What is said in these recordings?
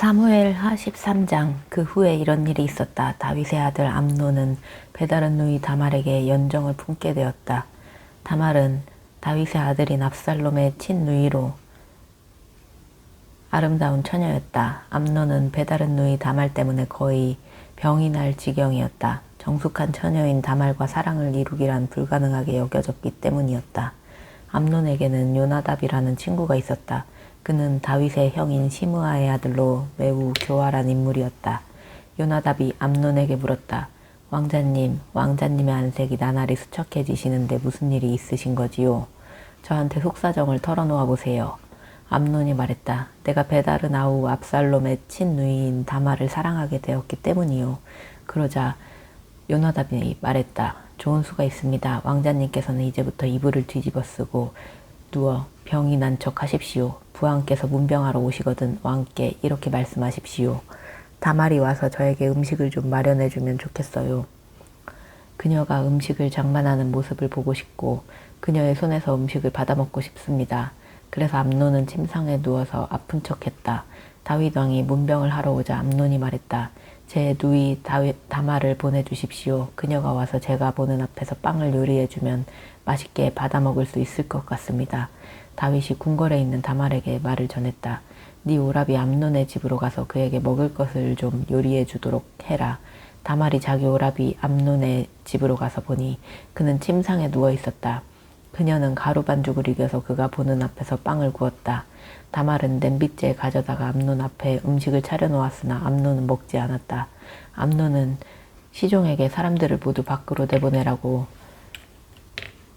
사무엘하 13장. 그 후에 이런 일이 있었다. 다윗의 아들 암논은 베다른 누이 다말에게 연정을 품게 되었다. 다말은 다윗의 아들인 압살롬의 친누이로 아름다운 처녀였다. 암논은 베다른 누이 다말 때문에 거의 병이 날 지경이었다. 정숙한 처녀인 다말과 사랑을 이루기란 불가능하게 여겨졌기 때문이었다. 암논에게는 요나답이라는 친구가 있었다. 그는 다윗의 형인 시므아의 아들로 매우 교활한 인물이었다. 요나답이 암논에게 물었다. 왕자님, 왕자님의 안색이 나날이 수척해지시는데 무슨 일이 있으신 거지요? 저한테 속사정을 털어놓아 보세요. 암논이 말했다. 내가 베다른 아우 압살롬의 친누이인 다말을 사랑하게 되었기 때문이요. 그러자 요나답이 말했다. 좋은 수가 있습니다. 왕자님께서는 이제부터 이불을 뒤집어 쓰고 누워 병이 난 척 하십시오. 부왕께서 문병하러 오시거든 왕께 이렇게 말씀하십시오. 다말이 와서 저에게 음식을 좀 마련해 주면 좋겠어요. 그녀가 음식을 장만하는 모습을 보고 싶고 그녀의 손에서 음식을 받아먹고 싶습니다. 그래서 암논은 침상에 누워서 아픈 척했다. 다윗 왕이 문병을 하러 오자 암논이 말했다. 제 누이 다말을 보내주십시오. 그녀가 와서 제가 보는 앞에서 빵을 요리해주면 맛있게 받아먹을 수 있을 것 같습니다. 다윗이 궁궐에 있는 다말에게 말을 전했다. 네 오라비 암논의 집으로 가서 그에게 먹을 것을 좀 요리해 주도록 해라. 다말이 자기 오라비 암논의 집으로 가서 보니 그는 침상에 누워 있었다. 그녀는 가루 반죽을 이겨서 그가 보는 앞에서 빵을 구웠다. 다말은 냄비째에 가져다가 암논 앞에 음식을 차려놓았으나 암논은 먹지 않았다. 암논은 시종에게 사람들을 모두 밖으로 내보내라고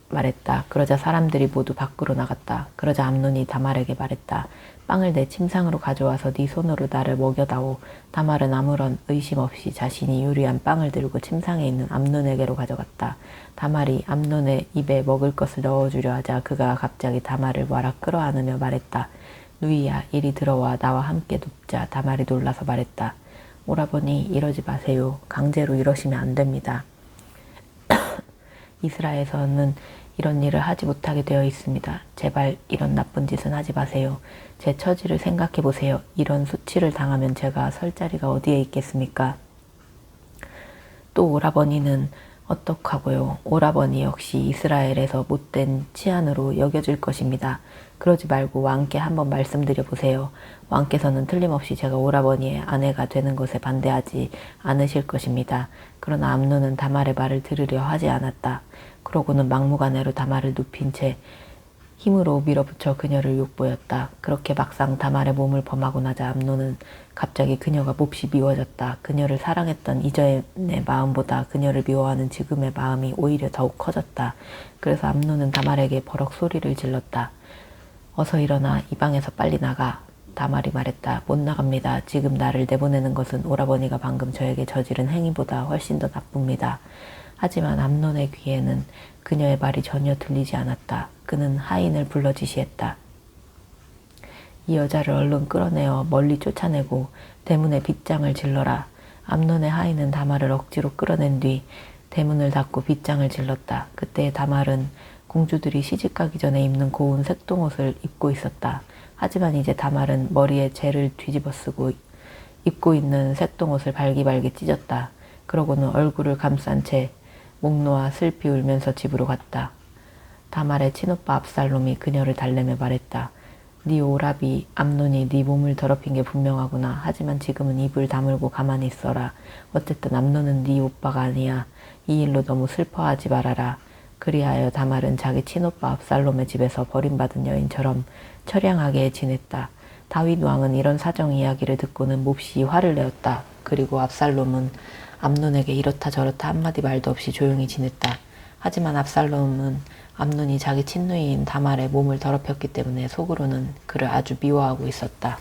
말했다. 그러자 사람들이 모두 밖으로 나갔다. 그러자 암논이 다말에게 말했다. 빵을 내 침상으로 가져와서 네 손으로 나를 먹여다오. 다말은 아무런 의심 없이 자신이 요리한 빵을 들고 침상에 있는 암논에게로 가져갔다. 다말이 암논의 입에 먹을 것을 넣어주려 하자 그가 갑자기 다말을 와락 끌어안으며 말했다. 누이야, 이리 들어와 나와 함께 눕자. 다말이 놀라서 말했다. 오라버니, 이러지 마세요. 강제로 이러시면 안 됩니다. 이스라엘에서는 이런 일을 하지 못하게 되어 있습니다. 제발 이런 나쁜 짓은 하지 마세요. 제 처지를 생각해 보세요. 이런 수치를 당하면 제가 설 자리가 어디에 있겠습니까? 또 오라버니는 어떡하고요. 오라버니 역시 이스라엘에서 못된 치안으로 여겨질 것입니다. 그러지 말고 왕께 한번 말씀드려 보세요. 왕께서는 틀림없이 제가 오라버니의 아내가 되는 것에 반대하지 않으실 것입니다. 그러나 암논은 다말의 말을 들으려 하지 않았다. 그러고는 막무가내로 다말을 눕힌 채 힘으로 밀어붙여 그녀를 욕보였다. 그렇게 막상 다말의 몸을 범하고 나자 암논은 갑자기 그녀가 몹시 미워졌다. 그녀를 사랑했던 이전의 마음보다 그녀를 미워하는 지금의 마음이 오히려 더욱 커졌다. 그래서 암논은 다말에게 버럭 소리를 질렀다. 어서 일어나. 이 방에서 빨리 나가. 다말이 말했다. 못 나갑니다. 지금 나를 내보내는 것은 오라버니가 방금 저에게 저지른 행위보다 훨씬 더 나쁩니다. 하지만 암논의 귀에는 그녀의 말이 전혀 들리지 않았다. 그는 하인을 불러 지시했다. 이 여자를 얼른 끌어내어 멀리 쫓아내고 대문에 빗장을 질러라. 암논의 하인은 다말을 억지로 끌어낸 뒤 대문을 닫고 빗장을 질렀다. 그때 다말은 공주들이 시집가기 전에 입는 고운 색동옷을 입고 있었다. 하지만 이제 다말은 머리에 재를 뒤집어 쓰고 입고 있는 색동옷을 발기발기 찢었다. 그러고는 얼굴을 감싼 채 목 놓아 슬피 울면서 집으로 갔다. 다말의 친오빠 압살롬이 그녀를 달래며 말했다. 네 오라비 암논이 네 몸을 더럽힌 게 분명하구나. 하지만 지금은 입을 다물고 가만히 있어라. 어쨌든 암논은 네 오빠가 아니야. 이 일로 너무 슬퍼하지 말아라. 그리하여 다말은 자기 친오빠 압살롬의 집에서 버림받은 여인처럼 처량하게 지냈다. 다윗 왕은 이런 사정 이야기를 듣고는 몹시 화를 내었다. 그리고 압살롬은 암논에게 이렇다 저렇다 한마디 말도 없이 조용히 지냈다. 하지만 압살롬은 암논이 자기 친누이인 다말의 몸을 더럽혔기 때문에 속으로는 그를 아주 미워하고 있었다.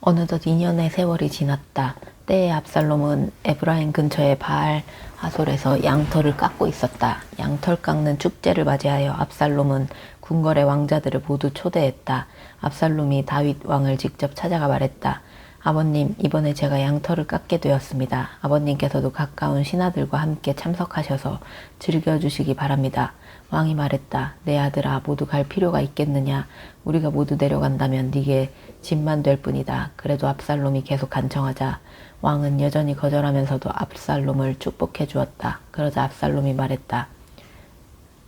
어느덧 2년의 세월이 지났다. 때에 압살롬은 에브라임 근처의 바알 하솔에서 양털을 깎고 있었다. 양털 깎는 축제를 맞이하여 압살롬은 궁궐의 왕자들을 모두 초대했다. 압살롬이 다윗 왕을 직접 찾아가 말했다. 아버님, 이번에 제가 양털을 깎게 되었습니다. 아버님께서도 가까운 신하들과 함께 참석하셔서 즐겨주시기 바랍니다. 왕이 말했다. 내 아들아, 모두 갈 필요가 있겠느냐. 우리가 모두 내려간다면 네게 짐만 될 뿐이다. 그래도 압살롬이 계속 간청하자 왕은 여전히 거절하면서도 압살롬을 축복해 주었다. 그러자 압살롬이 말했다.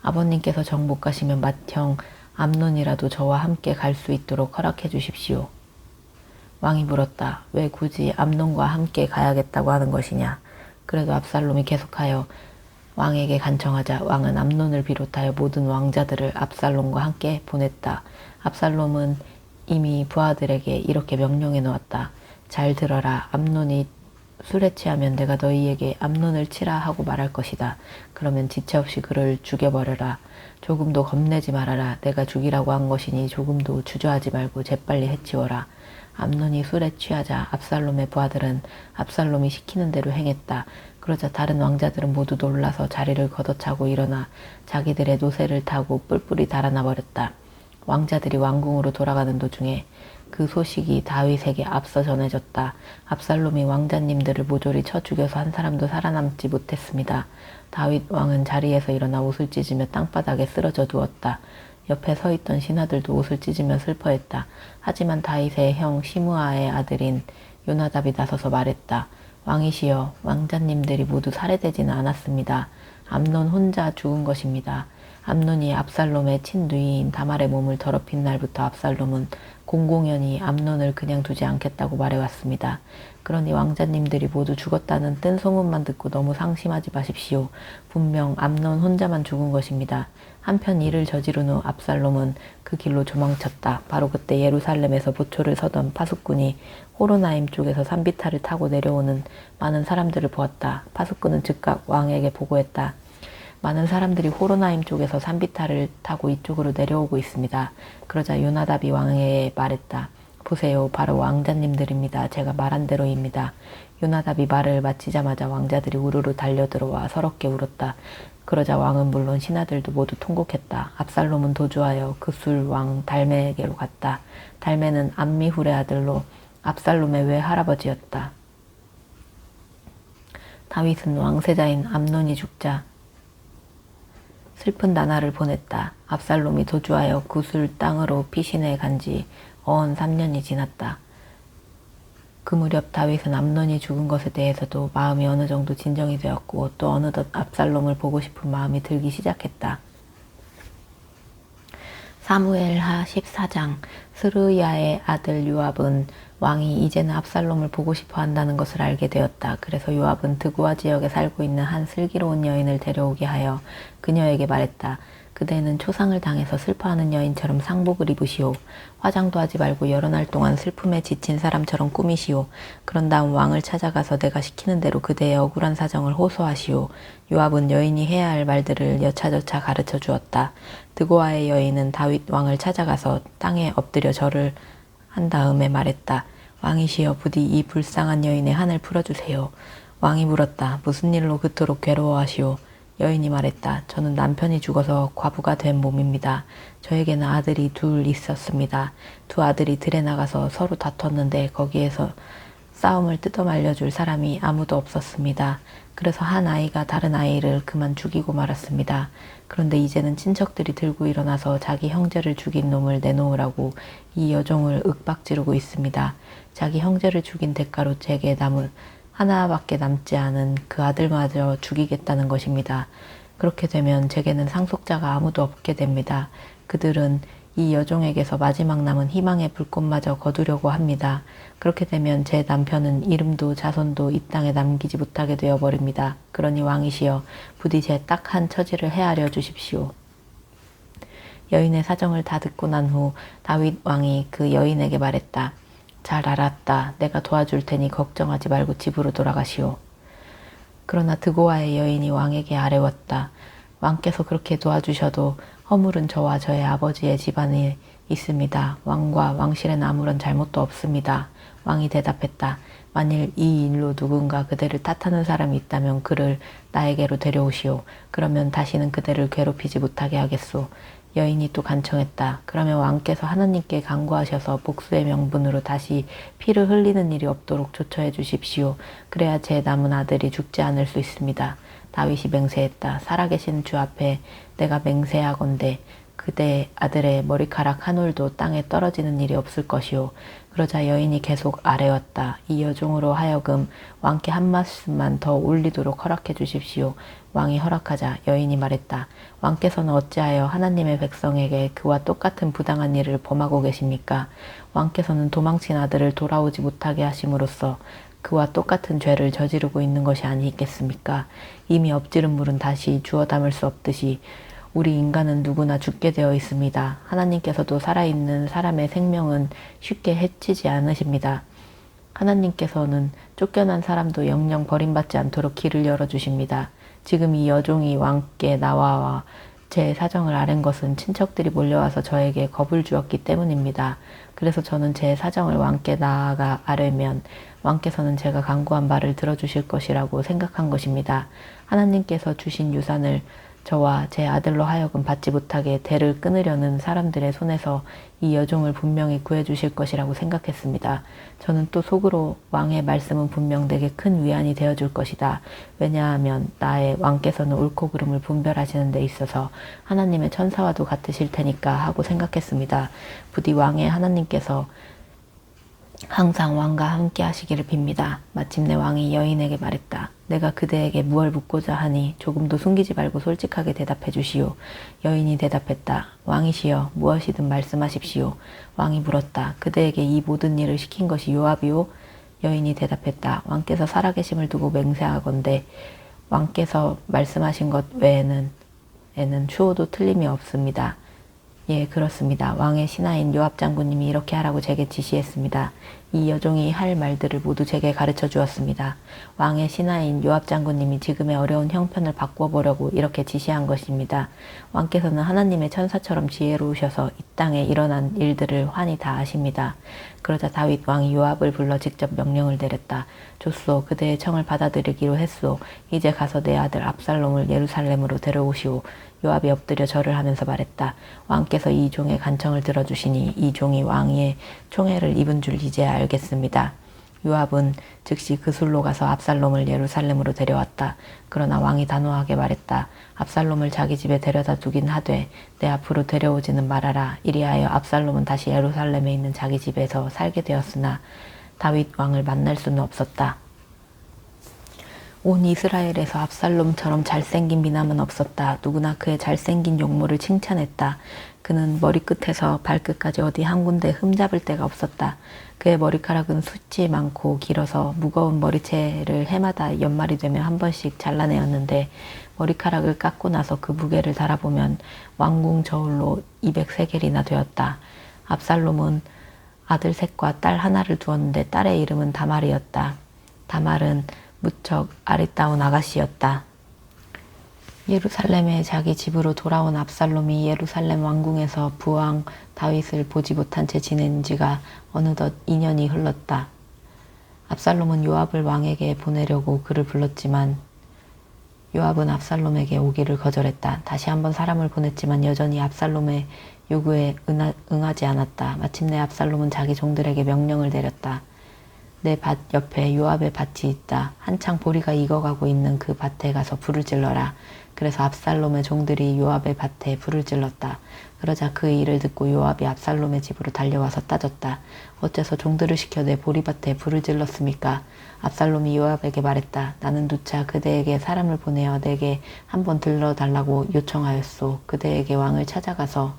아버님께서 정 못 가시면 맏형 암논이라도 저와 함께 갈 수 있도록 허락해 주십시오. 왕이 물었다. 왜 굳이 암논과 함께 가야겠다고 하는 것이냐. 그래도 압살롬이 계속하여 왕에게 간청하자 왕은 암논을 비롯하여 모든 왕자들을 압살롬과 함께 보냈다. 압살롬은 이미 부하들에게 이렇게 명령해 놓았다. 잘 들어라. 암논이 술에 취하면 내가 너희에게 암논을 치라 하고 말할 것이다. 그러면 지체 없이 그를 죽여버려라. 조금도 겁내지 말아라. 내가 죽이라고 한 것이니 조금도 주저하지 말고 재빨리 해치워라. 암논이 술에 취하자 압살롬의 부하들은 압살롬이 시키는 대로 행했다. 그러자 다른 왕자들은 모두 놀라서 자리를 걷어차고 일어나 자기들의 노새를 타고 뿔뿔이 달아나 버렸다. 왕자들이 왕궁으로 돌아가는 도중에 그 소식이 다윗에게 앞서 전해졌다. 압살롬이 왕자님들을 모조리 쳐 죽여서 한 사람도 살아남지 못했습니다. 다윗 왕은 자리에서 일어나 옷을 찢으며 땅바닥에 쓰러져 누웠다. 옆에 서 있던 신하들도 옷을 찢으며 슬퍼했다. 하지만 다윗의 형 시므아의 아들인 요나답이 나서서 말했다. 왕이시여, 왕자님들이 모두 살해되지는 않았습니다. 암논 혼자 죽은 것입니다. 암논이 압살롬의 친누이인 다말의 몸을 더럽힌 날부터 압살롬은 공공연히 암논을 그냥 두지 않겠다고 말해왔습니다. 그러니 왕자님들이 모두 죽었다는 뜬 소문만 듣고 너무 상심하지 마십시오. 분명 암논 혼자만 죽은 것입니다. 한편 이를 저지른 후 압살롬은 그 길로 도망쳤다. 바로 그때 예루살렘에서 보초를 서던 파수꾼이 호로나임 쪽에서 산비탈을 타고 내려오는 많은 사람들을 보았다. 파수꾼은 즉각 왕에게 보고했다. 많은 사람들이 호로나임 쪽에서 산비탈을 타고 이쪽으로 내려오고 있습니다. 그러자 요나답이 왕에게 말했다. 보세요. 바로 왕자님들입니다. 제가 말한 대로입니다. 요나답이 말을 마치자마자 왕자들이 우르르 달려들어와 서럽게 울었다. 그러자 왕은 물론 신하들도 모두 통곡했다. 압살롬은 도주하여 그술 왕 달메에게로 갔다. 달메는 암미훌의 아들로 압살롬의 외할아버지였다. 다윗은 왕세자인 암논이 죽자 슬픈 나날을 보냈다. 압살롬이 도주하여 구술 땅으로 피신해 간지 어언 3년이 지났다. 그 무렵 다윗은 암논이 죽은 것에 대해서도 마음이 어느 정도 진정이 되었고 또 어느덧 압살롬을 보고 싶은 마음이 들기 시작했다. 사무엘하 14장. 스르야의 아들 요압은 왕이 이제는 압살롬을 보고 싶어 한다는 것을 알게 되었다. 그래서 요압은 드고아 지역에 살고 있는 한 슬기로운 여인을 데려오게 하여 그녀에게 말했다. 그대는 초상을 당해서 슬퍼하는 여인처럼 상복을 입으시오. 화장도 하지 말고 여러 날 동안 슬픔에 지친 사람처럼 꾸미시오. 그런 다음 왕을 찾아가서 내가 시키는 대로 그대의 억울한 사정을 호소하시오. 요압은 여인이 해야 할 말들을 여차저차 가르쳐 주었다. 드고아의 여인은 다윗 왕을 찾아가서 땅에 엎드려 절을 한 다음에 말했다. 왕이시여, 부디 이 불쌍한 여인의 한을 풀어주세요. 왕이 물었다. 무슨 일로 그토록 괴로워하시오? 여인이 말했다. 저는 남편이 죽어서 과부가 된 몸입니다. 저에게는 아들이 둘 있었습니다. 두 아들이 들에 나가서 서로 다퉜는데 거기에서 싸움을 뜯어말려줄 사람이 아무도 없었습니다. 그래서 한 아이가 다른 아이를 그만 죽이고 말았습니다. 그런데 이제는 친척들이 들고 일어나서 자기 형제를 죽인 놈을 내놓으라고 이 여종을 윽박지르고 있습니다. 자기 형제를 죽인 대가로 제게 남은 하나밖에 남지 않은 그 아들마저 죽이겠다는 것입니다. 그렇게 되면 제게는 상속자가 아무도 없게 됩니다. 그들은 이 여종에게서 마지막 남은 희망의 불꽃마저 거두려고 합니다. 그렇게 되면 제 남편은 이름도 자손도 이 땅에 남기지 못하게 되어버립니다. 그러니 왕이시여, 부디 제 딱한 처지를 헤아려 주십시오. 여인의 사정을 다 듣고 난 후 다윗 왕이 그 여인에게 말했다. 잘 알았다. 내가 도와줄 테니 걱정하지 말고 집으로 돌아가시오. 그러나 드고아의 여인이 왕에게 아뢰었다. 왕께서 그렇게 도와주셔도 허물은 저와 저의 아버지의 집안에 있습니다. 왕과 왕실에는 아무런 잘못도 없습니다. 왕이 대답했다. 만일 이 일로 누군가 그대를 탓하는 사람이 있다면 그를 나에게로 데려오시오. 그러면 다시는 그대를 괴롭히지 못하게 하겠소. 여인이 또 간청했다. 그러면 왕께서 하나님께 간구하셔서 복수의 명분으로 다시 피를 흘리는 일이 없도록 조처해 주십시오. 그래야 제 남은 아들이 죽지 않을 수 있습니다. 다윗이 맹세했다. 살아계신 주 앞에 내가 맹세하건대 그대 아들의 머리카락 한 올도 땅에 떨어지는 일이 없을 것이요. 그러자 여인이 계속 아뢰었다. 이 여종으로 하여금 왕께 한 말씀만 더 올리도록 허락해 주십시오. 왕이 허락하자 여인이 말했다. 왕께서는 어찌하여 하나님의 백성에게 그와 똑같은 부당한 일을 범하고 계십니까? 왕께서는 도망친 아들을 돌아오지 못하게 하심으로써 그와 똑같은 죄를 저지르고 있는 것이 아니겠습니까? 이미 엎지른 물은 다시 주워 담을 수 없듯이 우리 인간은 누구나 죽게 되어 있습니다. 하나님께서도 살아있는 사람의 생명은 쉽게 해치지 않으십니다. 하나님께서는 쫓겨난 사람도 영영 버림받지 않도록 길을 열어주십니다. 지금 이 여종이 왕께 나와 제 사정을 아는 것은 친척들이 몰려와서 저에게 겁을 주었기 때문입니다. 그래서 저는 제 사정을 왕께 나아가 아뢰면 왕께서는 제가 간구한 말을 들어주실 것이라고 생각한 것입니다. 하나님께서 주신 유산을 저와 제 아들로 하여금 받지 못하게 대를 끊으려는 사람들의 손에서 이 여종을 분명히 구해주실 것이라고 생각했습니다. 저는 또 속으로 왕의 말씀은 분명 내게 큰 위안이 되어줄 것이다. 왜냐하면 나의 왕께서는 옳고 그름을 분별하시는 데 있어서 하나님의 천사와도 같으실 테니까 하고 생각했습니다. 부디 왕의 하나님께서 항상 왕과 함께 하시기를 빕니다. 마침내 왕이 여인에게 말했다. 내가 그대에게 무얼 묻고자 하니 조금도 숨기지 말고 솔직하게 대답해 주시오. 여인이 대답했다. 왕이시여 무엇이든 말씀하십시오. 왕이 물었다. 그대에게 이 모든 일을 시킨 것이 요압이오? 여인이 대답했다. 왕께서 살아계심을 두고 맹세하건대 왕께서 말씀하신 것 외에는 추호도 틀림이 없습니다. 예, 그렇습니다. 왕의 신하인 요압 장군님이 이렇게 하라고 제게 지시했습니다. 이 여종이 할 말들을 모두 제게 가르쳐 주었습니다. 왕의 신하인 요압 장군님이 지금의 어려운 형편을 바꿔보려고 이렇게 지시한 것입니다. 왕께서는 하나님의 천사처럼 지혜로우셔서 이 땅에 일어난 일들을 환히 다 아십니다. 그러자 다윗 왕이 요압을 불러 직접 명령을 내렸다. 좋소, 그대의 청을 받아들이기로 했소. 이제 가서 내 아들 압살롬을 예루살렘으로 데려오시오. 요압이 엎드려 절을 하면서 말했다. 왕께서 이 종의 간청을 들어주시니 이 종이 왕의 총애를 입은 줄 이제야 알겠습니다. 요압은 즉시 그 술로 가서 압살롬을 예루살렘으로 데려왔다. 그러나 왕이 단호하게 말했다. 압살롬을 자기 집에 데려다 두긴 하되 내 앞으로 데려오지는 말아라. 이리하여 압살롬은 다시 예루살렘에 있는 자기 집에서 살게 되었으나 다윗 왕을 만날 수는 없었다. 온 이스라엘에서 압살롬처럼 잘생긴 미남은 없었다. 누구나 그의 잘생긴 용모를 칭찬했다. 그는 머리끝에서 발끝까지 어디 한 군데 흠잡을 데가 없었다. 그의 머리카락은 숱이 많고 길어서 무거운 머리채를 해마다 연말이 되면 한 번씩 잘라내었는데 머리카락을 깎고 나서 그 무게를 달아보면 왕궁 저울로 200세겔이나 되었다. 압살롬은 아들 셋과 딸 하나를 두었는데 딸의 이름은 다말이었다. 다말은 무척 아리따운 아가씨였다. 예루살렘에 자기 집으로 돌아온 압살롬이 예루살렘 왕궁에서 부왕 다윗을 보지 못한 채 지낸 지가 어느덧 2년이 흘렀다. 압살롬은 요압을 왕에게 보내려고 그를 불렀지만 요압은 압살롬에게 오기를 거절했다. 다시 한번 사람을 보냈지만 여전히 압살롬의 요구에 응하지 않았다. 마침내 압살롬은 자기 종들에게 명령을 내렸다. 내 밭 옆에 요압의 밭이 있다. 한창 보리가 익어가고 있는 그 밭에 가서 불을 질러라. 그래서 압살롬의 종들이 요압의 밭에 불을 질렀다. 그러자 그 일을 듣고 요압이 압살롬의 집으로 달려와서 따졌다. 어째서 종들을 시켜 내 보리밭에 불을 질렀습니까? 압살롬이 요압에게 말했다. 나는 누차 그대에게 사람을 보내어 내게 한번 들러달라고 요청하였소. 그대에게 왕을 찾아가서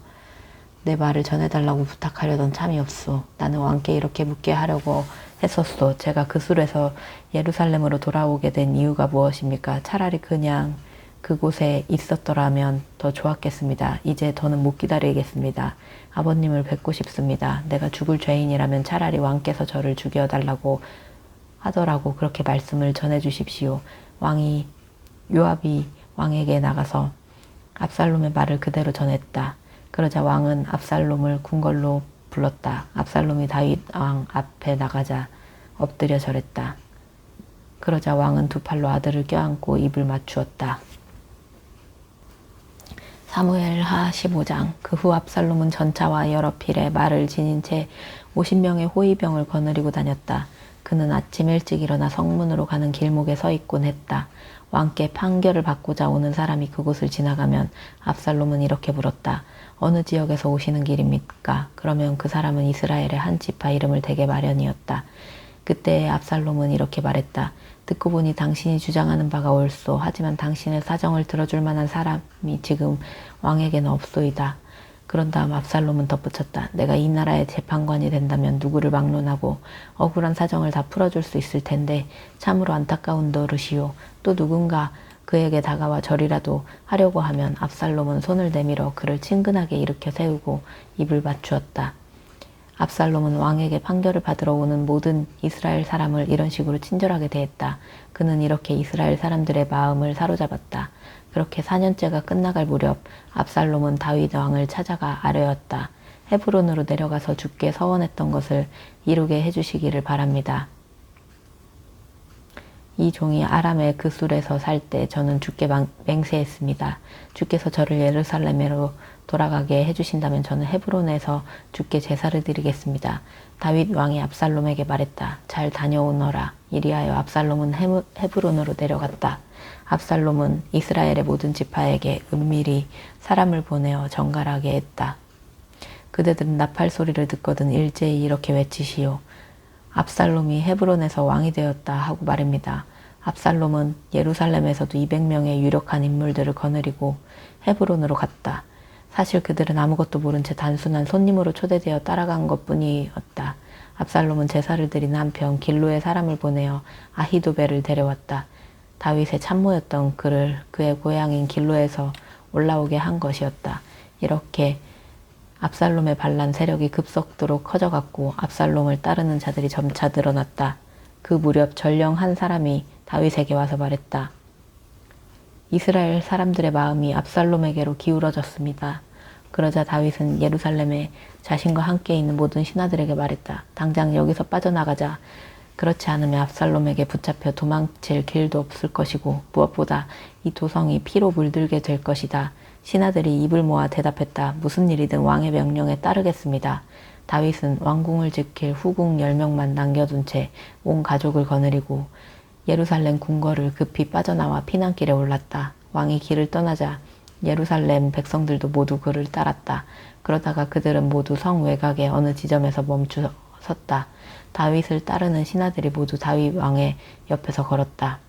내 말을 전해달라고 부탁하려던 참이 없소. 나는 왕께 이렇게 묻게 하려고 했었소. 제가 그 술에서 예루살렘으로 돌아오게 된 이유가 무엇입니까? 차라리 그냥 그곳에 있었더라면 더 좋았겠습니다. 이제 더는 못 기다리겠습니다. 아버님을 뵙고 싶습니다. 내가 죽을 죄인이라면 차라리 왕께서 저를 죽여달라고 하더라고 그렇게 말씀을 전해주십시오. 요압이 왕에게 나가서 압살롬의 말을 그대로 전했다. 그러자 왕은 압살롬을 궁궐로 불렀다. 압살롬이 다윗 왕 앞에 나가자 엎드려 절했다. 그러자 왕은 두 팔로 아들을 껴안고 입을 맞추었다. 사무엘하 15장. 그 후 압살롬은 전차와 여러 필의 말을 지닌 채 50명의 호위병을 거느리고 다녔다. 그는 아침 일찍 일어나 성문으로 가는 길목에 서 있곤 했다. 왕께 판결을 받고자 오는 사람이 그곳을 지나가면 압살롬은 이렇게 물었다. 어느 지역에서 오시는 길입니까? 그러면 그 사람은 이스라엘의 한 지파 이름을 대게 마련이었다. 그때 압살롬은 이렇게 말했다. 듣고 보니 당신이 주장하는 바가 옳소. 하지만 당신의 사정을 들어줄 만한 사람이 지금 왕에게는 없소이다. 그런 다음 압살롬은 덧붙였다. 내가 이 나라의 재판관이 된다면 누구를 막론하고 억울한 사정을 다 풀어줄 수 있을 텐데 참으로 안타까운 노릇이요. 또 누군가 그에게 다가와 절이라도 하려고 하면 압살롬은 손을 내밀어 그를 친근하게 일으켜 세우고 입을 맞추었다. 압살롬은 왕에게 판결을 받으러 오는 모든 이스라엘 사람을 이런 식으로 친절하게 대했다. 그는 이렇게 이스라엘 사람들의 마음을 사로잡았다. 그렇게 4년째가 끝나갈 무렵 압살롬은 다윗 왕을 찾아가 아뢰었다. 헤브론으로 내려가서 주께 서원했던 것을 이루게 해주시기를 바랍니다. 이 종이 아람의 그술에서 살 때 저는 주께 맹세했습니다. 주께서 저를 예루살렘으로 돌아가게 해주신다면 저는 헤브론에서 주께 제사를 드리겠습니다. 다윗 왕이 압살롬에게 말했다. 잘 다녀오너라. 이리하여 압살롬은 헤브론으로 내려갔다. 압살롬은 이스라엘의 모든 지파에게 은밀히 사람을 보내어 정갈하게 했다. 그대들은 나팔 소리를 듣거든 일제히 이렇게 외치시오. 압살롬이 헤브론에서 왕이 되었다 하고 말입니다. 압살롬은 예루살렘에서도 200명의 유력한 인물들을 거느리고 헤브론으로 갔다. 사실 그들은 아무것도 모른 채 단순한 손님으로 초대되어 따라간 것뿐이었다. 압살롬은 제사를 드리는 한편 길로의 사람을 보내어 아히도벨을 데려왔다. 다윗의 참모였던 그를 그의 고향인 길로에서 올라오게 한 것이었다. 이렇게 압살롬의 반란 세력이 급속도로 커져갔고 압살롬을 따르는 자들이 점차 늘어났다. 그 무렵 전령 한 사람이 다윗에게 와서 말했다. 이스라엘 사람들의 마음이 압살롬에게로 기울어졌습니다. 그러자 다윗은 예루살렘에 자신과 함께 있는 모든 신하들에게 말했다. 당장 여기서 빠져나가자. 그렇지 않으면 압살롬에게 붙잡혀 도망칠 길도 없을 것이고 무엇보다 이 도성이 피로 물들게 될 것이다. 신하들이 입을 모아 대답했다. 무슨 일이든 왕의 명령에 따르겠습니다. 다윗은 왕궁을 지킬 후궁 10명만 남겨둔 채 온 가족을 거느리고 예루살렘 궁궐을 급히 빠져나와 피난길에 올랐다. 왕이 길을 떠나자 예루살렘 백성들도 모두 그를 따랐다. 그러다가 그들은 모두 성 외곽의 어느 지점에서 멈추 섰다. 다윗을 따르는 신하들이 모두 다윗 왕의 옆에서 걸었다.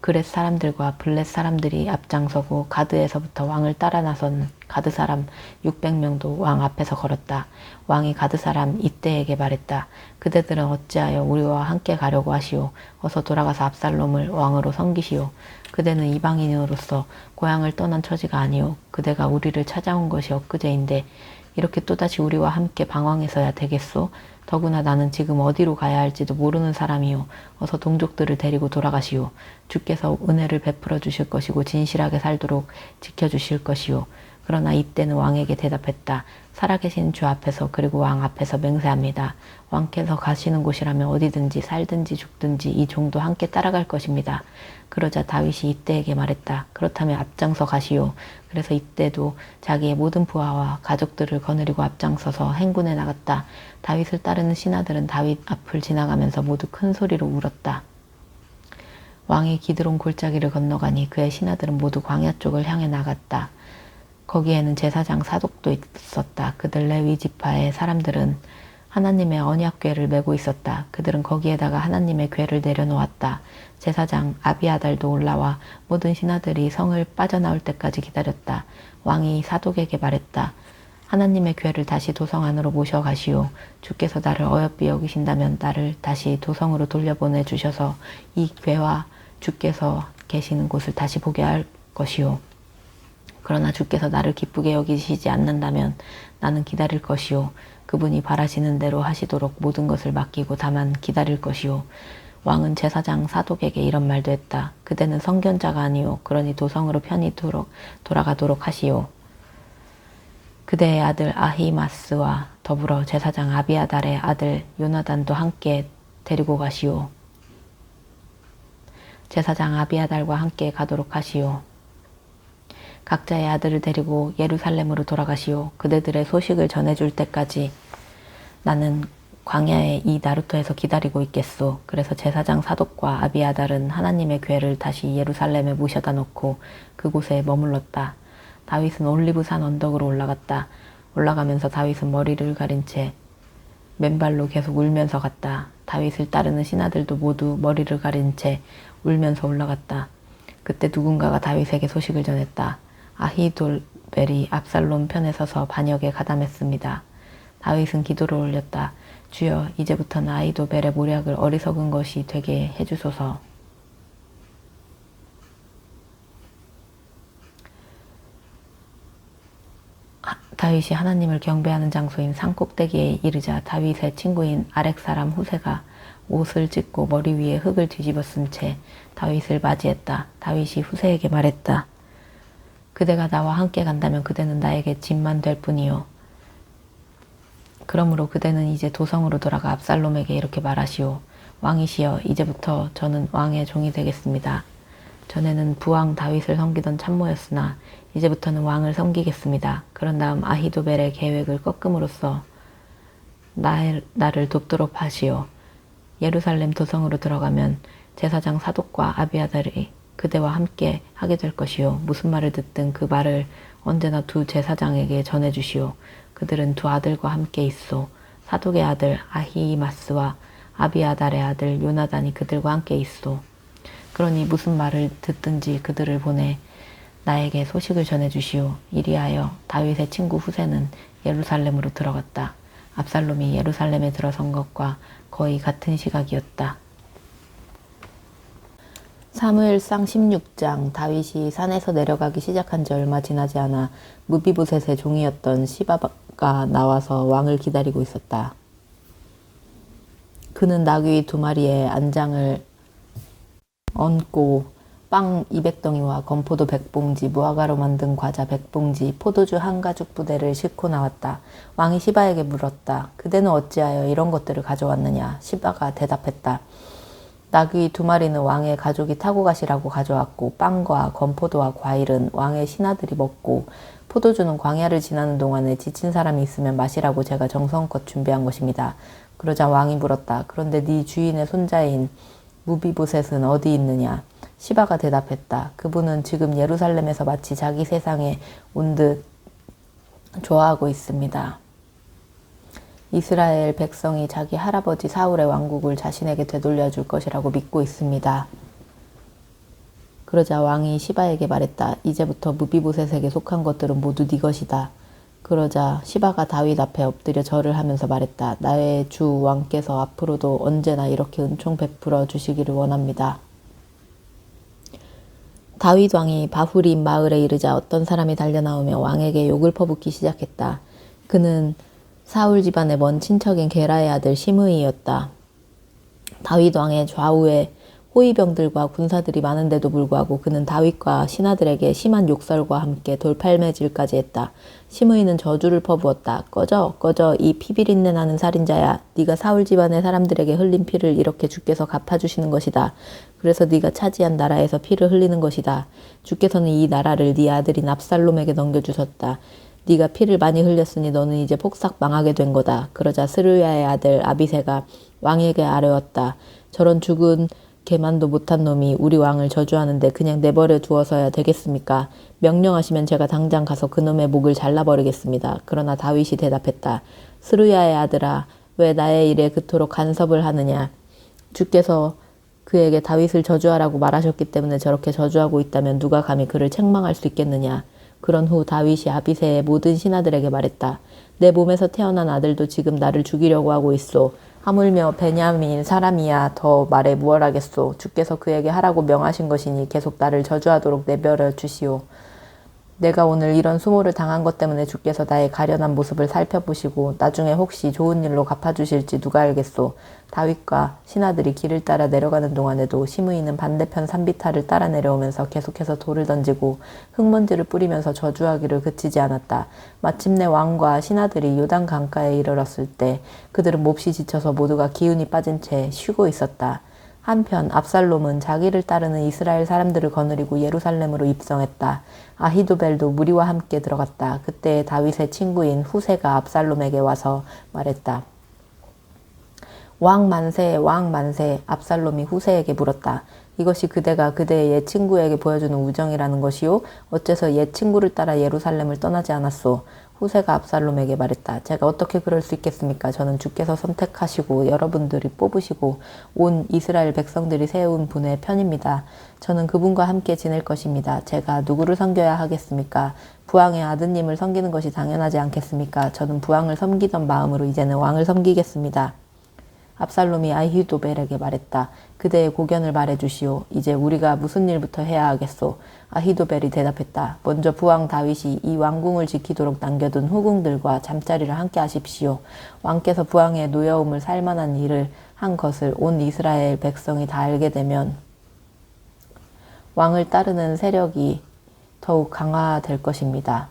그렛 사람들과 블렛 사람들이 앞장서고 가드에서부터 왕을 따라 나선 가드 사람 600명도 왕 앞에서 걸었다. 왕이 가드 사람 이때에게 말했다. 그대들은 어찌하여 우리와 함께 가려고 하시오. 어서 돌아가서 압살롬을 왕으로 섬기시오. 그대는 이방인으로서 고향을 떠난 처지가 아니오. 그대가 우리를 찾아온 것이 엊그제인데 이렇게 또다시 우리와 함께 방황해서야 되겠소? 더구나 나는 지금 어디로 가야 할지도 모르는 사람이요. 어서 동족들을 데리고 돌아가시오. 주께서 은혜를 베풀어 주실 것이고 진실하게 살도록 지켜주실 것이요. 그러나 이때는 왕에게 대답했다. 살아계신 주 앞에서 그리고 왕 앞에서 맹세합니다. 왕께서 가시는 곳이라면 어디든지 살든지 죽든지 이 종도 함께 따라갈 것입니다. 그러자 다윗이 이때에게 말했다. 그렇다면 앞장서 가시오. 그래서 이때도 자기의 모든 부하와 가족들을 거느리고 앞장서서 행군에 나갔다. 다윗을 따르는 신하들은 다윗 앞을 지나가면서 모두 큰 소리로 울었다. 왕이 기드론 골짜기를 건너가니 그의 신하들은 모두 광야 쪽을 향해 나갔다. 거기에는 제사장 사독도 있었다. 그들 레위 지파의 사람들은 하나님의 언약궤를 메고 있었다. 그들은 거기에다가 하나님의 궤를 내려놓았다. 제사장 아비아달도 올라와 모든 신하들이 성을 빠져나올 때까지 기다렸다. 왕이 사독에게 말했다. 하나님의 궤를 다시 도성 안으로 모셔가시오. 주께서 나를 어여삐 여기신다면 나를 다시 도성으로 돌려보내 주셔서 이 궤와 주께서 계시는 곳을 다시 보게 할 것이오. 그러나 주께서 나를 기쁘게 여기시지 않는다면 나는 기다릴 것이요. 그분이 바라시는 대로 하시도록 모든 것을 맡기고 다만 기다릴 것이요. 왕은 제사장 사독에게 이런 말도 했다. 그대는 성견자가 아니요. 그러니 도성으로 편히 돌아가도록 하시오. 그대의 아들 아히마스와 더불어 제사장 아비아달의 아들 요나단도 함께 데리고 가시오. 제사장 아비아달과 함께 가도록 하시오. 각자의 아들을 데리고 예루살렘으로 돌아가시오. 그대들의 소식을 전해줄 때까지 나는 광야에 이 나루터에서 기다리고 있겠소. 그래서 제사장 사독과 아비아달은 하나님의 궤를 다시 예루살렘에 모셔다 놓고 그곳에 머물렀다. 다윗은 올리브산 언덕으로 올라갔다. 올라가면서 다윗은 머리를 가린 채 맨발로 계속 울면서 갔다. 다윗을 따르는 신하들도 모두 머리를 가린 채 울면서 올라갔다. 그때 누군가가 다윗에게 소식을 전했다. 아히돌벨이 압살롬 편에 서서 반역에 가담했습니다. 다윗은 기도를 올렸다. 주여, 이제부터는 아히도벨의 모략을 어리석은 것이 되게 해주소서. 다윗이 하나님을 경배하는 장소인 산꼭대기에 이르자 다윗의 친구인 아렉 사람 후세가 옷을 찢고 머리 위에 흙을 뒤집어 쓴 채 다윗을 맞이했다. 다윗이 후세에게 말했다. 그대가 나와 함께 간다면 그대는 나에게 짐만 될 뿐이요. 그러므로 그대는 이제 도성으로 돌아가 압살롬에게 이렇게 말하시오. 왕이시여, 이제부터 저는 왕의 종이 되겠습니다. 전에는 부왕 다윗을 섬기던 참모였으나 이제부터는 왕을 섬기겠습니다. 그런 다음 아히도벨의 계획을 꺾음으로써 나를 돕도록 하시오. 예루살렘 도성으로 들어가면 제사장 사독과 아비아달이 그대와 함께 하게 될 것이요. 무슨 말을 듣든 그 말을 언제나 두 제사장에게 전해주시오. 그들은 두 아들과 함께 있소. 사독의 아들 아히마스와 아비아달의 아들 요나단이 그들과 함께 있소. 그러니 무슨 말을 듣든지 그들을 보내 나에게 소식을 전해주시오. 이리하여 다윗의 친구 후세는 예루살렘으로 들어갔다. 압살롬이 예루살렘에 들어선 것과 거의 같은 시각이었다. 사무엘상 16장. 다윗이 산에서 내려가기 시작한 지 얼마 지나지 않아 무비보셋의 종이었던 시바가 나와서 왕을 기다리고 있었다. 그는 나귀 2마리에 안장을 얹고 빵 200덩이와 건포도 100봉지, 무화과로 만든 과자 100봉지, 포도주 한 가죽 부대를 싣고 나왔다. 왕이 시바에게 물었다. 그대는 어찌하여 이런 것들을 가져왔느냐? 시바가 대답했다. 나귀 2마리는 왕의 가족이 타고 가시라고 가져왔고, 빵과 건포도와 과일은 왕의 신하들이 먹고, 포도주는 광야를 지나는 동안에 지친 사람이 있으면 마시라고 제가 정성껏 준비한 것입니다. 그러자 왕이 물었다. 그런데 네 주인의 손자인 무비보셋은 어디 있느냐? 시바가 대답했다. 그분은 지금 예루살렘에서 마치 자기 세상에 온 듯 좋아하고 있습니다. 이스라엘 백성이 자기 할아버지 사울의 왕국을 자신에게 되돌려줄 것이라고 믿고 있습니다. 그러자 왕이 시바에게 말했다. 이제부터 무비보셋에게 속한 것들은 모두 네 것이다. 그러자 시바가 다윗 앞에 엎드려 절을 하면서 말했다. 나의 주 왕께서 앞으로도 언제나 이렇게 은총 베풀어 주시기를 원합니다. 다윗 왕이 바후림 마을에 이르자 어떤 사람이 달려나오며 왕에게 욕을 퍼붓기 시작했다. 그는 사울 집안의 먼 친척인 게라의 아들 시므이였다. 다윗 왕의 좌우에 호위병들과 군사들이 많은데도 불구하고 그는 다윗과 신하들에게 심한 욕설과 함께 돌팔매질까지 했다. 시므이는 저주를 퍼부었다. 꺼져, 꺼져, 이 피비린내 나는 살인자야. 네가 사울 집안의 사람들에게 흘린 피를 이렇게 주께서 갚아주시는 것이다. 그래서 네가 차지한 나라에서 피를 흘리는 것이다. 주께서는 이 나라를 네 아들인 압살롬에게 넘겨주셨다. 네가 피를 많이 흘렸으니 너는 이제 폭삭 망하게 된 거다. 그러자 스루야의 아들 아비새가 왕에게 아뢰었다. 저런 죽은 개만도 못한 놈이 우리 왕을 저주하는데 그냥 내버려 두어서야 되겠습니까? 명령하시면 제가 당장 가서 그놈의 목을 잘라버리겠습니다. 그러나 다윗이 대답했다. 스루야의 아들아, 왜 나의 일에 그토록 간섭을 하느냐? 주께서 그에게 다윗을 저주하라고 말하셨기 때문에 저렇게 저주하고 있다면 누가 감히 그를 책망할 수 있겠느냐? 그런 후 다윗이 아비새의 모든 신하들에게 말했다. 내 몸에서 태어난 아들도 지금 나를 죽이려고 하고 있소. 하물며 베냐민 사람이야 더 말해 무얼하겠소. 주께서 그에게 하라고 명하신 것이니 계속 나를 저주하도록 내버려 주시오. 내가 오늘 이런 수모를 당한 것 때문에 주께서 나의 가련한 모습을 살펴보시고 나중에 혹시 좋은 일로 갚아주실지 누가 알겠소. 다윗과 신하들이 길을 따라 내려가는 동안에도 시므이는 반대편 산비탈을 따라 내려오면서 계속해서 돌을 던지고 흙먼지를 뿌리면서 저주하기를 그치지 않았다. 마침내 왕과 신하들이 요단 강가에 이르렀을 때 그들은 몹시 지쳐서 모두가 기운이 빠진 채 쉬고 있었다. 한편 압살롬은 자기를 따르는 이스라엘 사람들을 거느리고 예루살렘으로 입성했다. 아히도벨도 무리와 함께 들어갔다. 그때 다윗의 친구인 후세가 압살롬에게 와서 말했다. 왕 만세, 왕 만세. 압살롬이 후세에게 물었다. 이것이 그대가 그대의 옛 친구에게 보여주는 우정이라는 것이요? 어째서 옛 친구를 따라 예루살렘을 떠나지 않았소? 후세가 압살롬에게 말했다. 제가 어떻게 그럴 수 있겠습니까? 저는 주께서 선택하시고 여러분들이 뽑으시고 온 이스라엘 백성들이 세운 분의 편입니다. 저는 그분과 함께 지낼 것입니다. 제가 누구를 섬겨야 하겠습니까? 부왕의 아드님을 섬기는 것이 당연하지 않겠습니까? 저는 부왕을 섬기던 마음으로 이제는 왕을 섬기겠습니다. 압살롬이 아히도벨에게 말했다. 그대의 고견을 말해주시오. 이제 우리가 무슨 일부터 해야 하겠소? 아히도벨이 대답했다. 먼저 부왕 다윗이 이 왕궁을 지키도록 남겨둔 후궁들과 잠자리를 함께 하십시오. 왕께서 부왕의 노여움을 살만한 일을 한 것을 온 이스라엘 백성이 다 알게 되면 왕을 따르는 세력이 더욱 강화될 것입니다.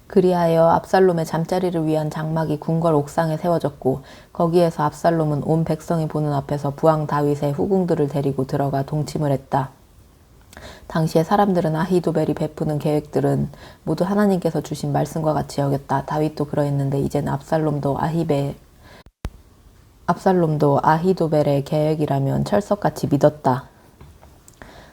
그리하여 압살롬의 잠자리를 위한 장막이 궁궐 옥상에 세워졌고 거기에서 압살롬은 온 백성이 보는 앞에서 부왕 다윗의 후궁들을 데리고 들어가 동침을 했다. 당시에 사람들은 아히도벨이 베푸는 계획들은 모두 하나님께서 주신 말씀과 같이 여겼다. 다윗도 그러했는데 이제는 압살롬도 아히도벨의 계획이라면 철석같이 믿었다.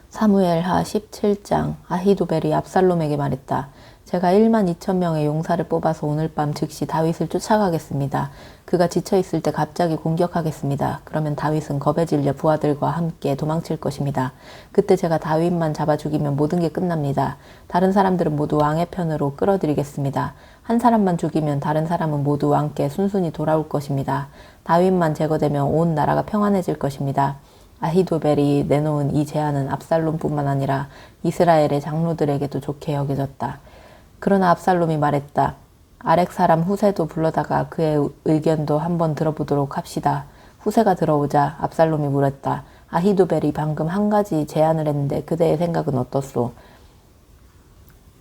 사무엘하 17장. 아히도벨이 압살롬에게 말했다. 제가 12,000명의 용사를 뽑아서 오늘 밤 즉시 다윗을 쫓아가겠습니다. 그가 지쳐있을 때 갑자기 공격하겠습니다. 그러면 다윗은 겁에 질려 부하들과 함께 도망칠 것입니다. 그때 제가 다윗만 잡아 죽이면 모든 게 끝납니다. 다른 사람들은 모두 왕의 편으로 끌어들이겠습니다. 한 사람만 죽이면 다른 사람은 모두 왕께 순순히 돌아올 것입니다. 다윗만 제거되면 온 나라가 평안해질 것입니다. 아히도벨이 내놓은 이 제안은 압살롬뿐만 아니라 이스라엘의 장로들에게도 좋게 여겨졌다. 그러나 압살롬이 말했다. 아렉 사람 후세도 불러다가 그의 의견도 한번 들어보도록 합시다. 후세가 들어오자 압살롬이 물었다. 아히도벨이 방금 한 가지 제안을 했는데 그대의 생각은 어떻소?